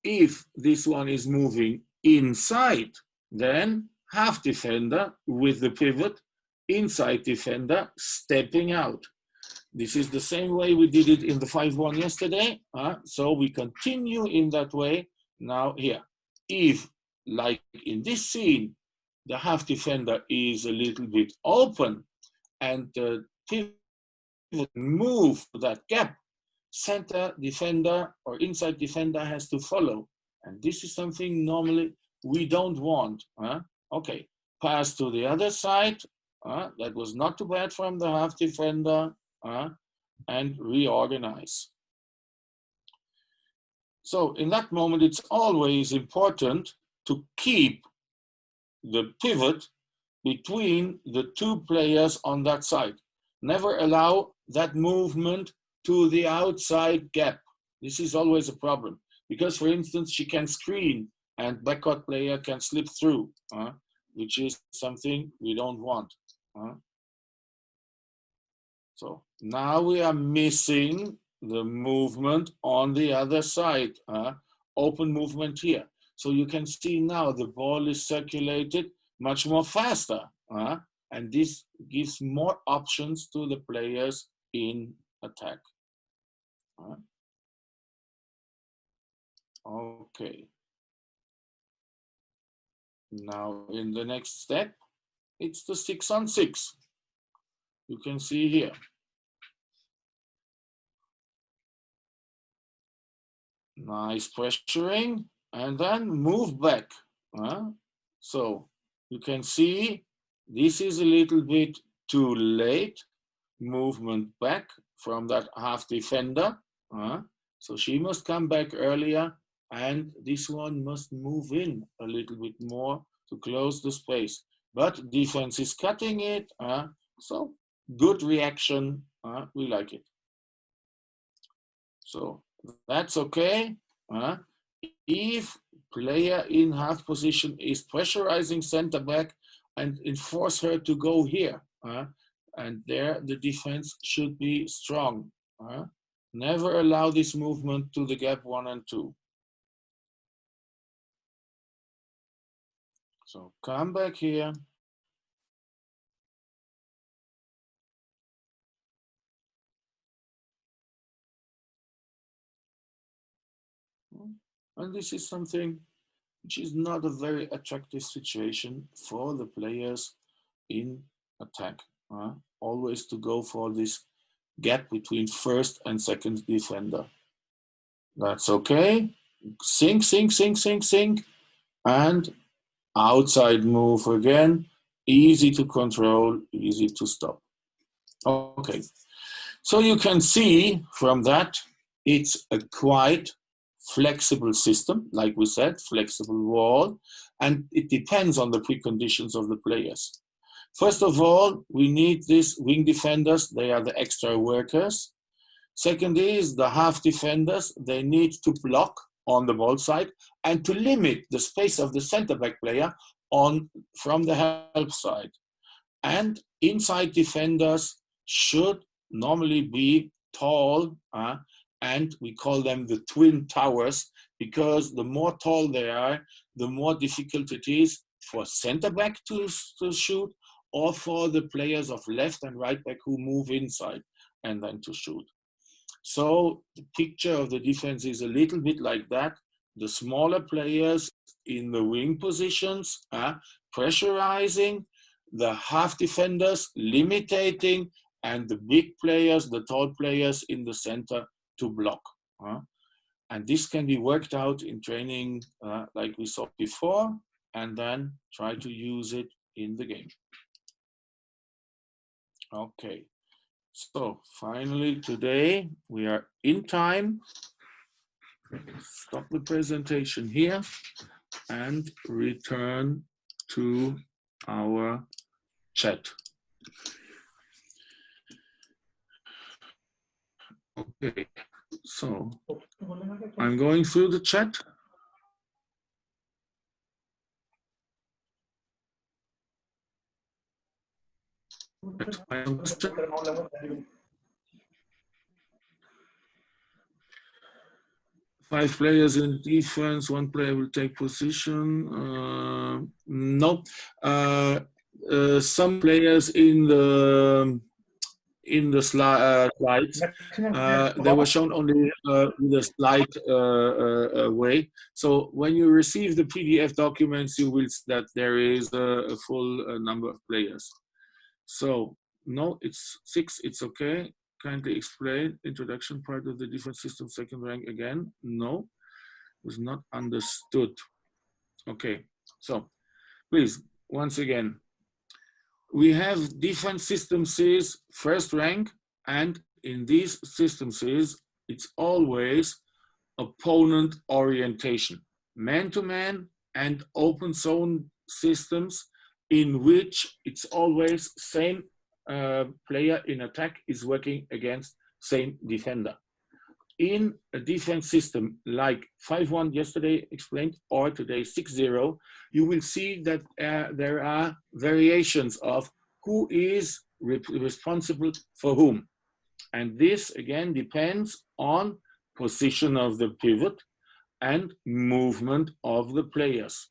[SPEAKER 1] If this one is moving inside, then half defender with the pivot, inside defender stepping out. This is the same way we did it in the 5-1 yesterday. So we continue in that way now here. If, like in this scene, the half defender is a little bit open and the pivot move that gap, center defender or inside defender has to follow. And this is something normally we don't want. Okay, pass to the other side. That was not too bad from the half defender. And reorganize. So in that moment, it's always important to keep the pivot between the 2 players on that side. Never allow that movement to the outside gap. This is always a problem because, for instance, she can screen and backcourt player can slip through, which is something we don't want. So now we are missing the movement on the other side, open movement here. So you can see now the ball is circulated much more faster, and this gives more options to the players in attack. Okay. Now in the next step, it's the 6-on-6. You can see here. Nice pressuring, and then move back. So you can see this is a little bit too late. Movement back from that half defender. So she must come back earlier, and this one must move in a little bit more to close the space. But defense is cutting it, so good reaction, we like it. So that's okay. If player in half position is pressurizing center back and enforce her to go here, and there the defense should be strong. Never allow this movement to the gap 1 and 2. So come back here. And this is something which is not a very attractive situation for the players in attack. Always to go for this gap between first and second defender. That's okay. Sink, sink, sink, sink, sink. And outside move again. Easy to control, easy to stop. Okay, so you can see from that it's a quite flexible system, like we said, flexible wall, and it depends on the preconditions of the players. First of all, we need these wing defenders, they are the extra workers. Second is the half defenders, they need to block on the ball side and to limit the space of the center back player on from the help side. And inside defenders should normally be tall, and we call them the twin towers, because the more tall they are, the more difficult it is for center back to shoot, or for the players of left and right back who move inside and then to shoot. So the picture of the defense is a little bit like that. The smaller players in the wing positions, pressurizing, the half defenders limiting, and the big players, the tall players in the center to block. And this can be worked out in training like we saw before, and then try to use it in the game. Okay, so finally today we are in time. Stop the presentation here and return to our chat. Okay, so I'm going through the chat. Five players in defense, one player will take position. No, some players in the slides, they were shown only with a slight way. So when you receive the PDF documents, you will see that there is a full number of players. So no, it's 6, it's okay. Kindly explain introduction part of the defense system, second rank again. No, was not understood. Okay, so please, once again, we have defense systems is first rank, and in these systems is it's always opponent orientation, man-to-man and open zone systems in which it's always same player in attack is working against same defender. In a defense system like 5-1 yesterday explained, or today 6-0, you will see that there are variations of who is responsible for whom. And this again depends on position of the pivot and movement of the players.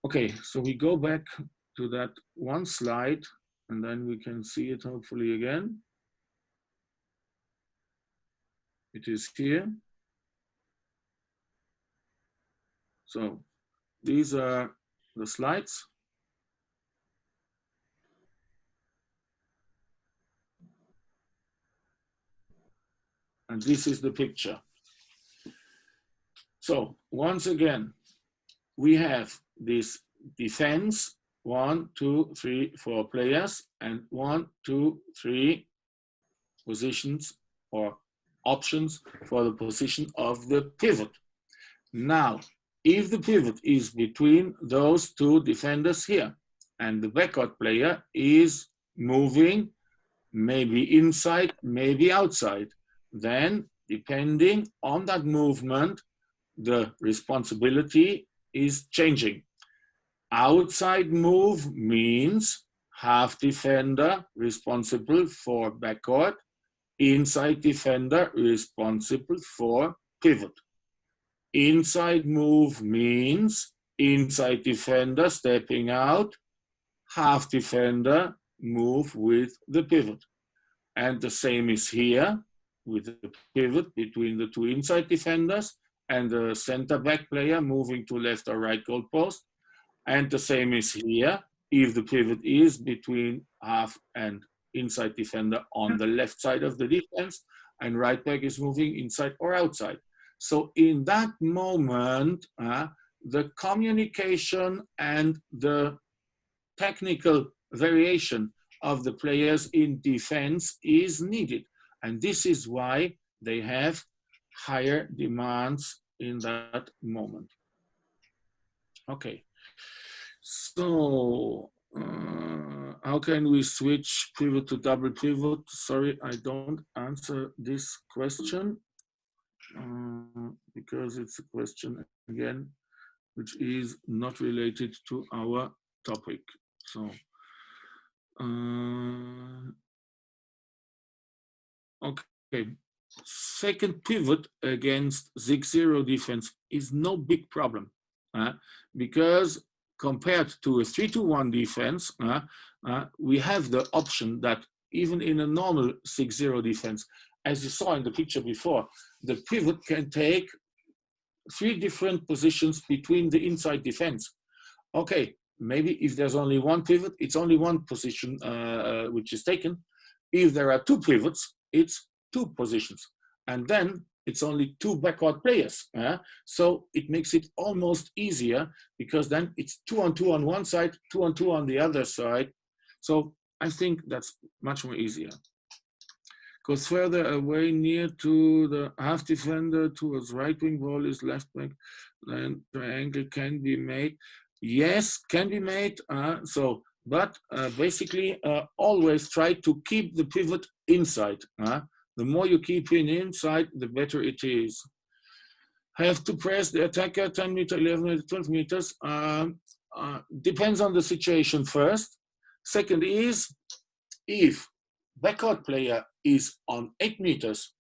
[SPEAKER 1] Okay, so we go back to that one slide and then we can see it hopefully again. It is here. So these are the slides. And this is the picture. So once again, we have this defense, 1, 2, 3, 4 players, and 1, 2, 3 positions or options for the position of the pivot. Now, if the pivot is between those two defenders here, and the backup player is moving maybe inside, maybe outside, then depending on that movement, the responsibility is changing. Outside move means half defender responsible for backcourt, inside defender responsible for pivot. Inside move means inside defender stepping out, half defender move with the pivot. And the same is here with the pivot between the two inside defenders and the center back player moving to left or right goal post. And the same is here if the pivot is between half and inside defender on the left side of the defense and right back is moving inside or outside. So in that moment, the communication and the technical variation of the players in defense is needed. And this is why they have higher demands in that moment. Okay, so how can we switch pivot to double pivot? Sorry, I don't answer this question because it's a question again which is not related to our topic. So, okay. Second pivot against 6-0 defense is no big problem because compared to a 3-1 defense, we have the option that even in a normal 6-0 defense, as you saw in the picture before, the pivot can take 3 different positions between the inside defense. Okay, maybe if there's only one pivot, it's only one position which is taken. If there are 2 pivots, it's 2 positions. And then it's only 2 backward players. So it makes it almost easier because then it's 2-on-2 on one side, 2-on-2 on the other side. So I think that's much more easier. Goes further away near to the half defender towards right wing, ball is left wing, then triangle can be made. Yes, can be made. But basically always try to keep the pivot inside. The more you keep it inside, the better it is. Have to press the attacker 10 meters, 11 meters, 12 meters. Depends on the situation first. Second is, if backward player is on 8 meters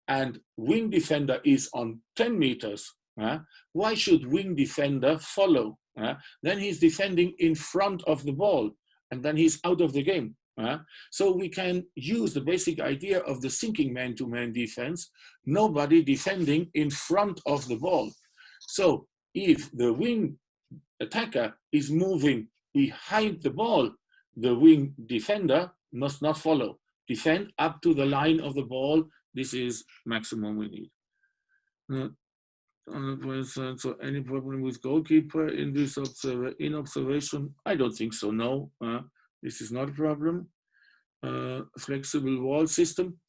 [SPEAKER 1] and wing defender is on 10 meters, why should wing defender follow? Then he's defending in front of the ball and then he's out of the game. So we can use the basic idea of the sinking man-to-man defense, nobody defending in front of the ball. So if the wing attacker is moving behind the ball, the wing defender must not follow. Defend up to the line of the ball. This is maximum we need. So any problem with goalkeeper in this observation? I don't think so, no. This is not a problem. Flexible wall system.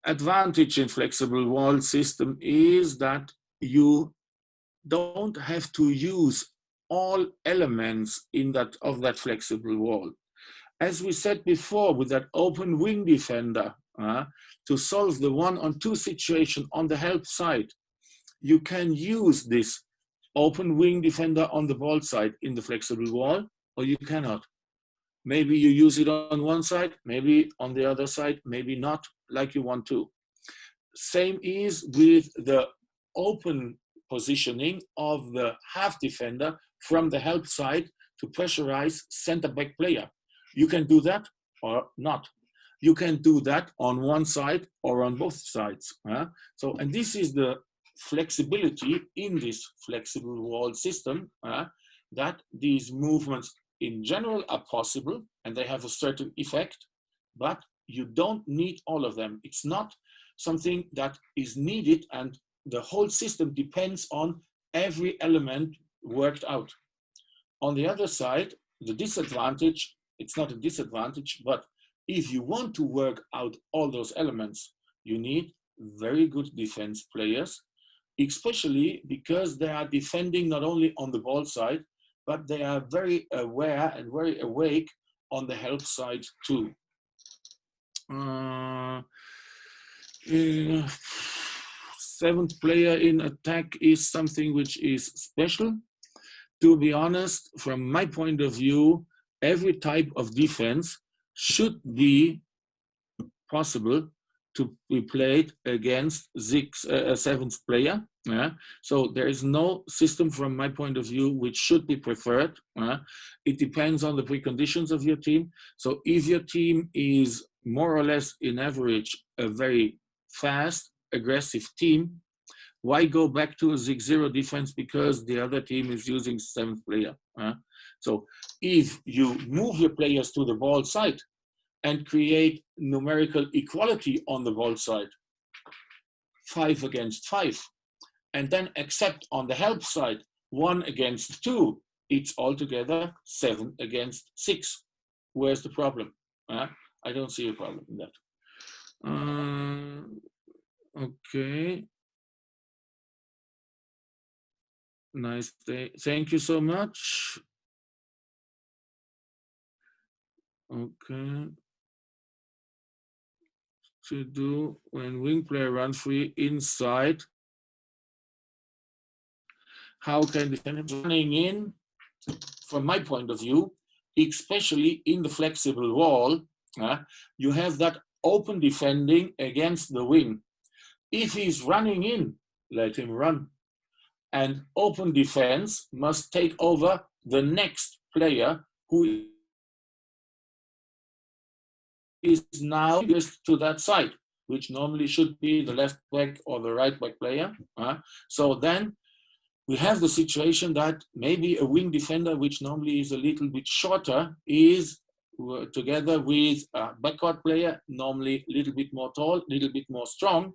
[SPEAKER 1] Advantage in flexible wall system is that you don't have to use all elements of that flexible wall. As we said before, with that open wing defender, to solve the 1-on-2 situation on the help side, you can use this open wing defender on the ball side in the flexible wall, or you cannot. Maybe you use it on one side, maybe on the other side, maybe not, like you want to. Same is with the open positioning of the half defender from the help side to pressurize center back player. You can do that or not. You can do that on one side or on both sides. And this is the flexibility in this flexible wall system, that these movements in general are possible and they have a certain effect, but you don't need all of them. It's not something that is needed and the whole system depends on every element worked out. On the other side, the disadvantage, it's not a disadvantage, but if you want to work out all those elements, you need very good defense players, especially because they are defending not only on the ball side, but they are very aware and very awake on the help side too. Seventh player in attack is something which is special. To be honest, from my point of view, every type of defense should be possible to be played against a seventh player. So there is no system from my point of view which should be preferred. It depends on the preconditions of your team. So if your team is more or less in average a very fast, aggressive team, why go back to a 6-0 defense because the other team is using seventh player? So if you move your players to the ball side and create numerical equality on the ball side, 5 against 5, and then accept on the help side 1 against 2, it's altogether 7 against 6. where's the problem? I don't see a problem in that. Okay. Nice day. Thank you so much. Okay. To do when wing player run free inside. How can defenders running in? From my point of view, especially in the flexible wall, you have that open defending against the wing. If he's running in, let him run. And open defense must take over the next player who is now to that side, which normally should be the left back or the right back player. So then we have the situation that maybe a wing defender, which normally is a little bit shorter, is together with a backcourt player, normally a little bit more tall, a little bit more strong,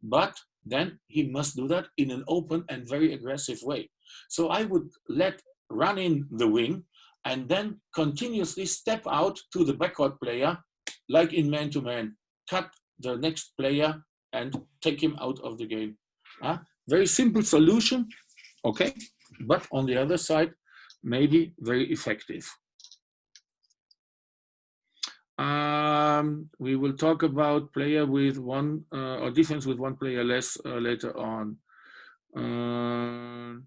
[SPEAKER 1] but then he must do that in an open and very aggressive way. So I would let run in the wing and then continuously step out to the backcourt player, like in man-to-man, cut the next player and take him out of the game. Very simple solution, okay, but on the other side, maybe very effective. We will talk about player with one or defense with one player less later on, and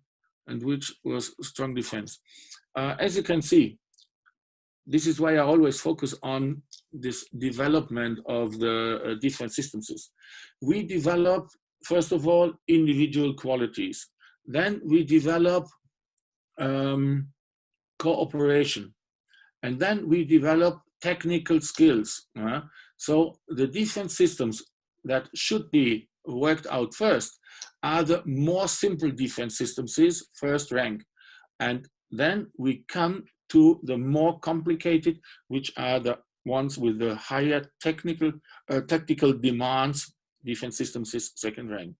[SPEAKER 1] which was strong defense. As you can see, this is why I always focus on this development of the defense systems. We develop, first of all, individual qualities. Then we develop cooperation. And then we develop technical skills. So the defense systems that should be worked out first are the more simple defense systems, first rank. And then we come to the more complicated, which are the ones with the higher tactical demands, defense systems is second rank.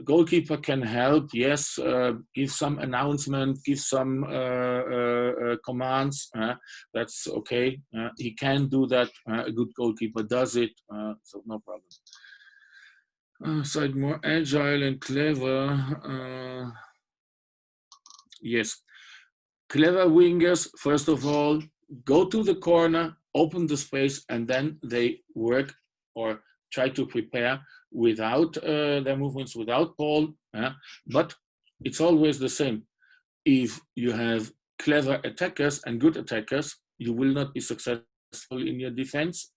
[SPEAKER 1] Goalkeeper can help, yes, give some announcement, give some commands, that's okay. He can do that, a good goalkeeper does it, so no problem. Side more agile and clever, yes. Clever wingers, first of all, go to the corner, open the space, and then they work or try to prepare without their movements, without ball. But it's always the same. If you have clever attackers and good attackers, you will not be successful in your defense.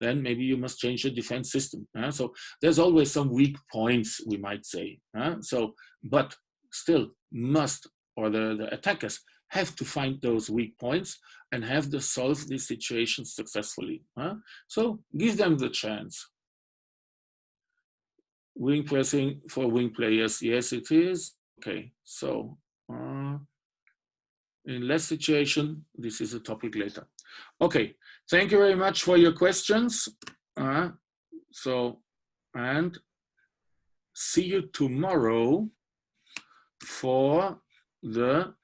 [SPEAKER 1] Then maybe you must change your defense system. So there's always some weak points, we might say. So, but still must, or the attackers have to find those weak points and have to solve these situations successfully. So give them the chance. Wing pressing for wing players, yes it is. Okay, so in less situation, this is a topic later. Okay, thank you very much for your questions. So, and see you tomorrow for the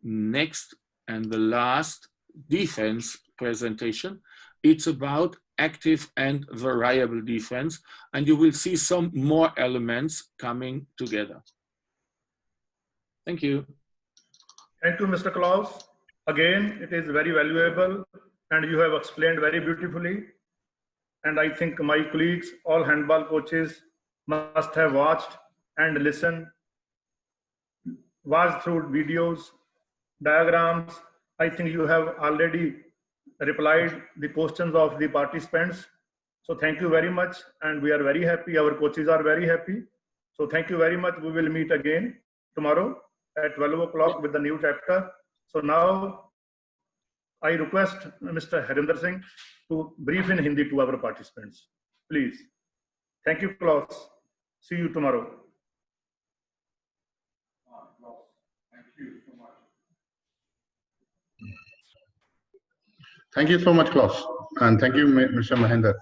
[SPEAKER 1] next and the last defense presentation. It's about active and variable defense, and you will see some more elements coming together. Thank you.
[SPEAKER 2] Thank you, Mr. Klaus. Again, it is very valuable and you have explained very beautifully. And I think my colleagues, all handball coaches, must have watched and listened, watched through videos, diagrams. I think you have already replied the questions of the participants. So thank you very much. And we are very happy. Our coaches are very happy. So thank you very much. We will meet again tomorrow at 12 o'clock with the new chapter. So now I request Mr. Harinder Singh to brief in Hindi to our participants. Please. Thank you, Klaus. See you tomorrow.
[SPEAKER 3] Thank you so much. Thank you so much, Klaus. And thank you, Mr. Mahinder.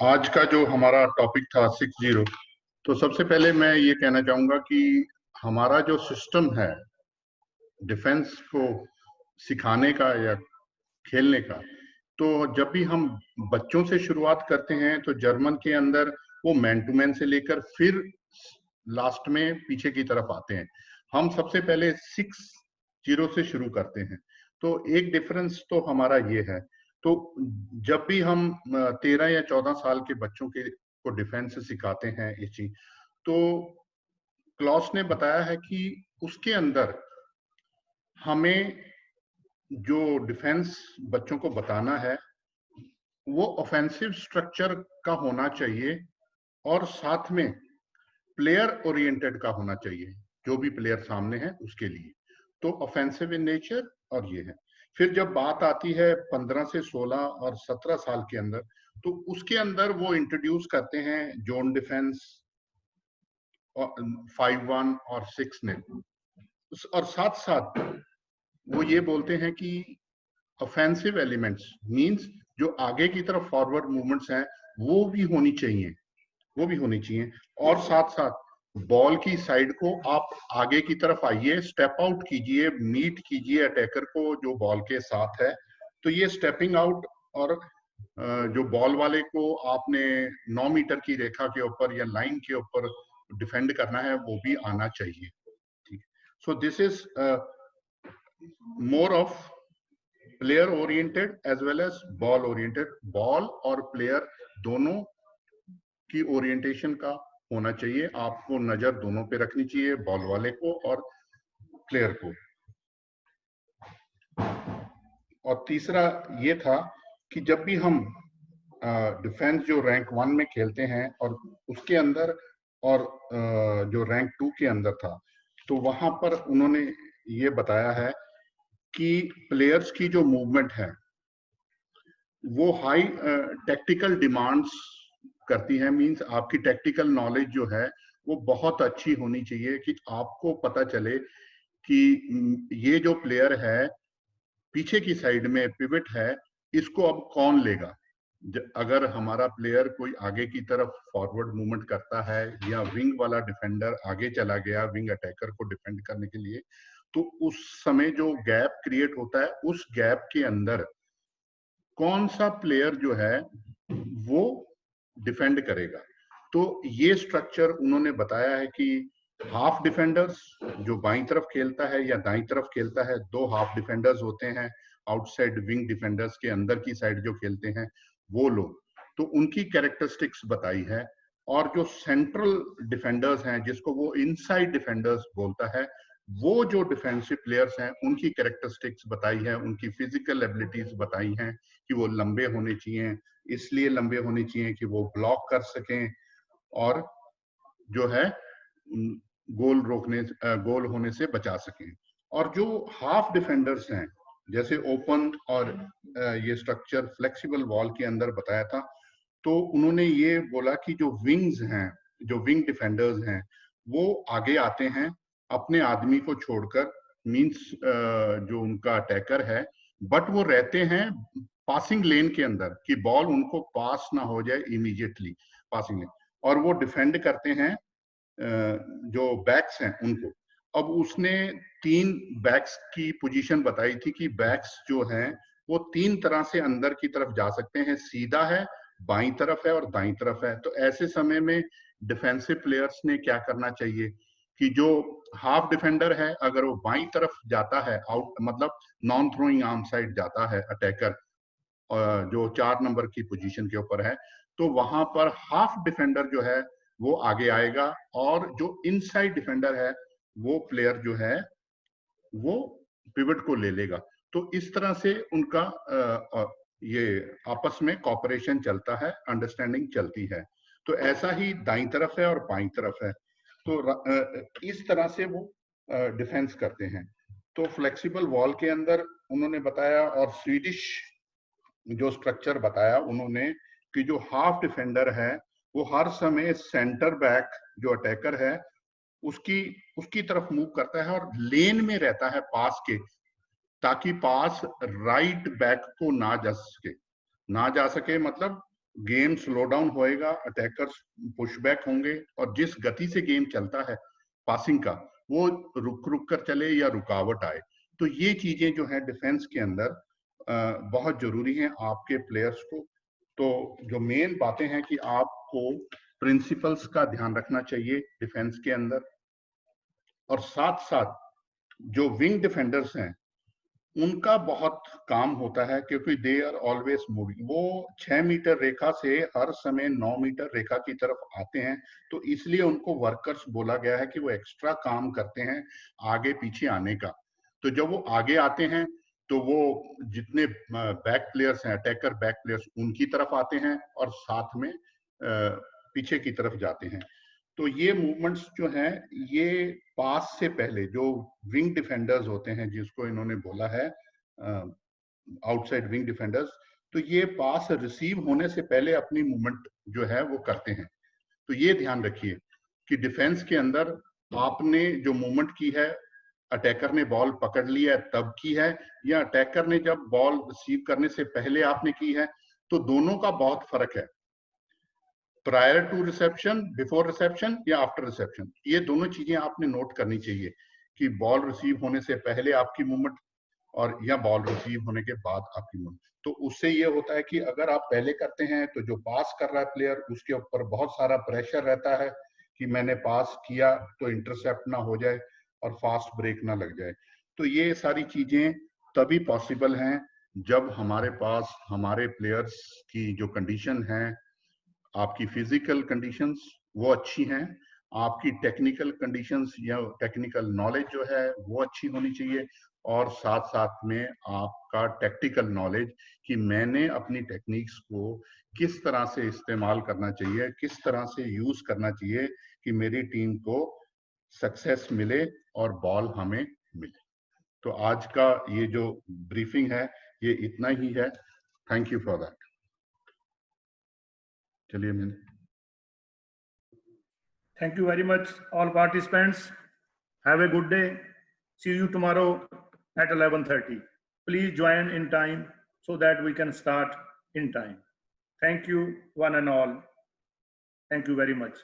[SPEAKER 3] आज का जो हमारा topic था 6-0, तो सबसे पहले मैं ये कहना चाहूँगा कि हमारा जो सिस्टम है डिफेंस को सिखाने का या खेलने का, तो जब भी हम बच्चों से शुरुआत करते हैं तो जर्मन के अंदर वो मैन टू मैन से लेकर फिर लास्ट में पीछे की तरफ आते हैं। हम सबसे पहले 6-0 से शुरू करते हैं। तो एक डिफरेंस तो हमारा ये है। तो जब भी हम 13 या 14 साल के बच्चों को डिफेंस सिखाते हैं ये चीज, तो क्लॉस ने बताया है कि उसके अंदर हमें जो डिफेंस बच्चों को बताना है वो ऑफेंसिव स्ट्रक्चर का होना चाहिए और साथ में प्लेयर ओरिएंटेड का होना चाहिए, जो भी प्लेयर सामने है उसके लिए। तो ऑफेंसिव इन नेचर और ये है। फिर जब बात आती है 15 से 16 और 17 साल के अंदर, तो उसके अंदर वो इंट्रोड्यूस करते हैं जोन डिफेंस 5-1 और 6-0, और साथ साथ वो ये बोलते हैं कि ऑफेंसिव एलिमेंट्स मींस जो आगे की तरफ फॉरवर्ड मूवमेंट्स हैं वो भी होनी चाहिए, और साथ साथ बॉल की साइड को आप आगे की तरफ आइए, स्टेप आउट कीजिए, मीट कीजिए अटैकर को जो बॉल के साथ है। तो ये स्टेपिंग आउट और जो बॉल वाले को आपने 9 मीटर की रेखा के ऊपर या लाइन के ऊपर डिफेंड करना है वो भी आना चाहिए। ठीक, so this is more of player oriented as well as ball oriented. Ball और प्लेयर दोनों की ओरिएंटेशन का होना चाहिए, आपको नजर दोनों पे रखनी चाहिए, बॉल वाले को और प्लेयर को। और तीसरा ये था कि जब भी हम डिफेंस जो रैंक 1 में खेलते हैं और उसके अंदर और जो रैंक 2 के अंदर था, तो वहां पर उन्होंने ये बताया है कि प्लेयर्स की जो मूवमेंट है वो हाई टेक्टिकल डिमांड्स करती है। मींस आपकी टेक्टिकल नॉलेज जो है वो बहुत अच्छी होनी चाहिए कि आपको पता चले कि ये जो प्लेयर है पीछे की साइड में पिवट है, इसको अब कौन लेगा। अगर हमारा प्लेयर कोई आगे की तरफ फॉरवर्ड मूवमेंट करता है या विंग वाला डिफेंडर आगे चला गया विंग अटैकर को डिफेंड करने के लिए, तो उस समय जो गैप क्रिएट होता है उस गैप के अंदर कौन सा प्लेयर जो है वो डिफेंड करेगा। तो ये स्ट्रक्चर उन्होंने बताया है कि हाफ डिफेंडर्स जो बाईं तरफ खेलता है या दाईं तरफ खेलता है, 2 हाफ डिफेंडर्स होते हैं आउटसाइड विंग डिफेंडर्स के अंदर की साइड जो खेलते हैं वो लोग, तो उनकी कैरेक्टरिस्टिक्स बताई है। और जो सेंट्रल डिफेंडर्स हैं जिसको वो इनसाइड डिफेंडर्स बोलता है, वो जो डिफेंसिव प्लेयर्स हैं उनकी कैरेक्टरिस्टिक्स बताई है, उनकी फिजिकल एबिलिटीज बताई हैं कि वो लंबे होने चाहिए, इसलिए लंबे होने चाहिए कि वो ब्लॉक कर सकें और जो है गोल होने से बचा सकें। और जो हाफ डिफेंडर्स हैं जैसे ओपन और ये स्ट्रक्चर फ्लेक्सिबल वॉल के अंदर बताया था, तो उन्होंने ये बोला कि जो विंग्स हैं, जो विंग डिफेंडर्स हैं, वो आगे आते हैं अपने आदमी को छोड़कर, मींस जो उनका अटैकर है, बट वो रहते हैं पासिंग लेन के अंदर कि बॉल उनको पास ना हो जाए इमीडिएटली पासिंग लेन, और वो डिफेंड करते हैं जो बैक्स हैं उनको। अब उसने 3 बैक्स की पोजीशन बताई थी कि बैक्स जो हैं वो 3 तरह से अंदर की तरफ जा सकते हैं, सीधा है, बाईं तरफ है और दाईं तरफ है। तो ऐसे समय में डिफेंसिव प्लेयर्स ने क्या करना चाहिए कि जो हाफ डिफेंडर है अगर वो बाईं तरफ जाता है, आउट मतलब नॉन थ्रोइंग आर्म साइड जाता है अटैकर जो 4 नंबर की पोजीशन के ऊपर है, तो वहां पर हाफ डिफेंडर जो है वो आगे आएगा और जो इनसाइड डिफेंडर है वो प्लेयर जो है वो पिवट को ले लेगा। तो इस तरह से उनका ये आपस में कॉपरेशन चलता है, अंडरस्टैंडिंग चलती है। तो ऐसा ही दाईं तरफ है और बाईं तरफ है, तो इस तरह से वो डिफेंस करते हैं। तो फ्लेक्सिबल वॉल के अंदर उन्होंने बताया, और स्वीडिश जो स्ट्रक्चर बताया उन्होंने कि जो हाफ डिफेंडर है वो हर समय सेंटर बैक जो अटैकर है उसकी तरफ मूव करता है और लेन में रहता है पास के, ताकि पास राइट बैक को ना जा सके मतलब गेम स्लो डाउन होएगा, अटैकर्स पुशबैक होंगे, और जिस गति से गेम चलता है पासिंग का वो रुक कर चले या रुकावट आए। तो ये चीजें जो है डिफेंस के अंदर बहुत जरूरी हैं आपके प्लेयर्स को। तो जो मेन बातें हैं कि आपको प्रिंसिपल्स का ध्यान रखना चाहिए डिफेंस के अंदर, और साथ साथ जो विंग डिफेंडर्स हैं उनका बहुत काम होता है, क्योंकि दे आर ऑलवेज मूविंग। वो 6 मीटर रेखा से हर समय 9 मीटर रेखा की तरफ आते हैं, तो इसलिए उनको वर्कर्स बोला गया है कि वो एक्स्ट्रा काम करते हैं आगे पीछे आने का। तो जब वो आगे आते हैं तो वो जितने बैक प्लेयर्स हैं, अटैकर बैक प्लेयर्स, उनकी तरफ आते हैं और साथ में पीछे की तरफ जाते हैं। तो ये मूवमेंट्स जो हैं ये पास से पहले जो विंग डिफेंडर्स होते हैं, जिसको इन्होंने बोला है आउटसाइड विंग डिफेंडर्स, तो ये पास रिसीव होने से पहले अपनी मूवमेंट जो है वो करते हैं। तो ये ध्यान रखिए कि डिफेंस के अंदर आपने जो मूवमेंट की है, अटैकर ने बॉल पकड़ लिया तब की है, या अटैकर ने जब बॉल रिसीव करने से पहले आपने की है, तो दोनों का बहुत फर्क है। Prior to reception, before reception या आफ्टर रिसेप्शन, ये दोनों चीजें आपने नोट करनी चाहिए कि बॉल रिसीव होने से पहले आपकी मूवमेंट और या बॉल रिसीव होने के बाद आपकी मूवमेंट। तो उससे ये होता है कि अगर आप पहले करते हैं तो जो पास कर रहा है प्लेयर, उसके ऊपर बहुत सारा प्रेशर रहता है कि मैंने पास किया तो इंटरसेप्ट ना हो जाए और फास्ट ब्रेक ना लग जाए। तो ये सारी चीजें तभी पॉसिबल हैं जब हमारे पास हमारे प्लेयर्स की जो कंडीशन है, आपकी फिजिकल कंडीशंस वो अच्छी हैं, आपकी टेक्निकल कंडीशंस या टेक्निकल नॉलेज जो है वो अच्छी होनी चाहिए, और साथ साथ में आपका टैक्टिकल नॉलेज कि मैंने अपनी टेक्निक्स को किस तरह से इस्तेमाल करना चाहिए, किस तरह से यूज करना चाहिए कि मेरी टीम को सक्सेस मिले और बॉल हमें मिले। तो आज का ये जो ब्रीफिंग है ये इतना ही है। Thank you for that. चलिए मैंने
[SPEAKER 2] Thank you very much, all participants. Have a good day. See you tomorrow at 11:30. Please join in time so that we can start in time. Thank you, one and all. Thank you very much.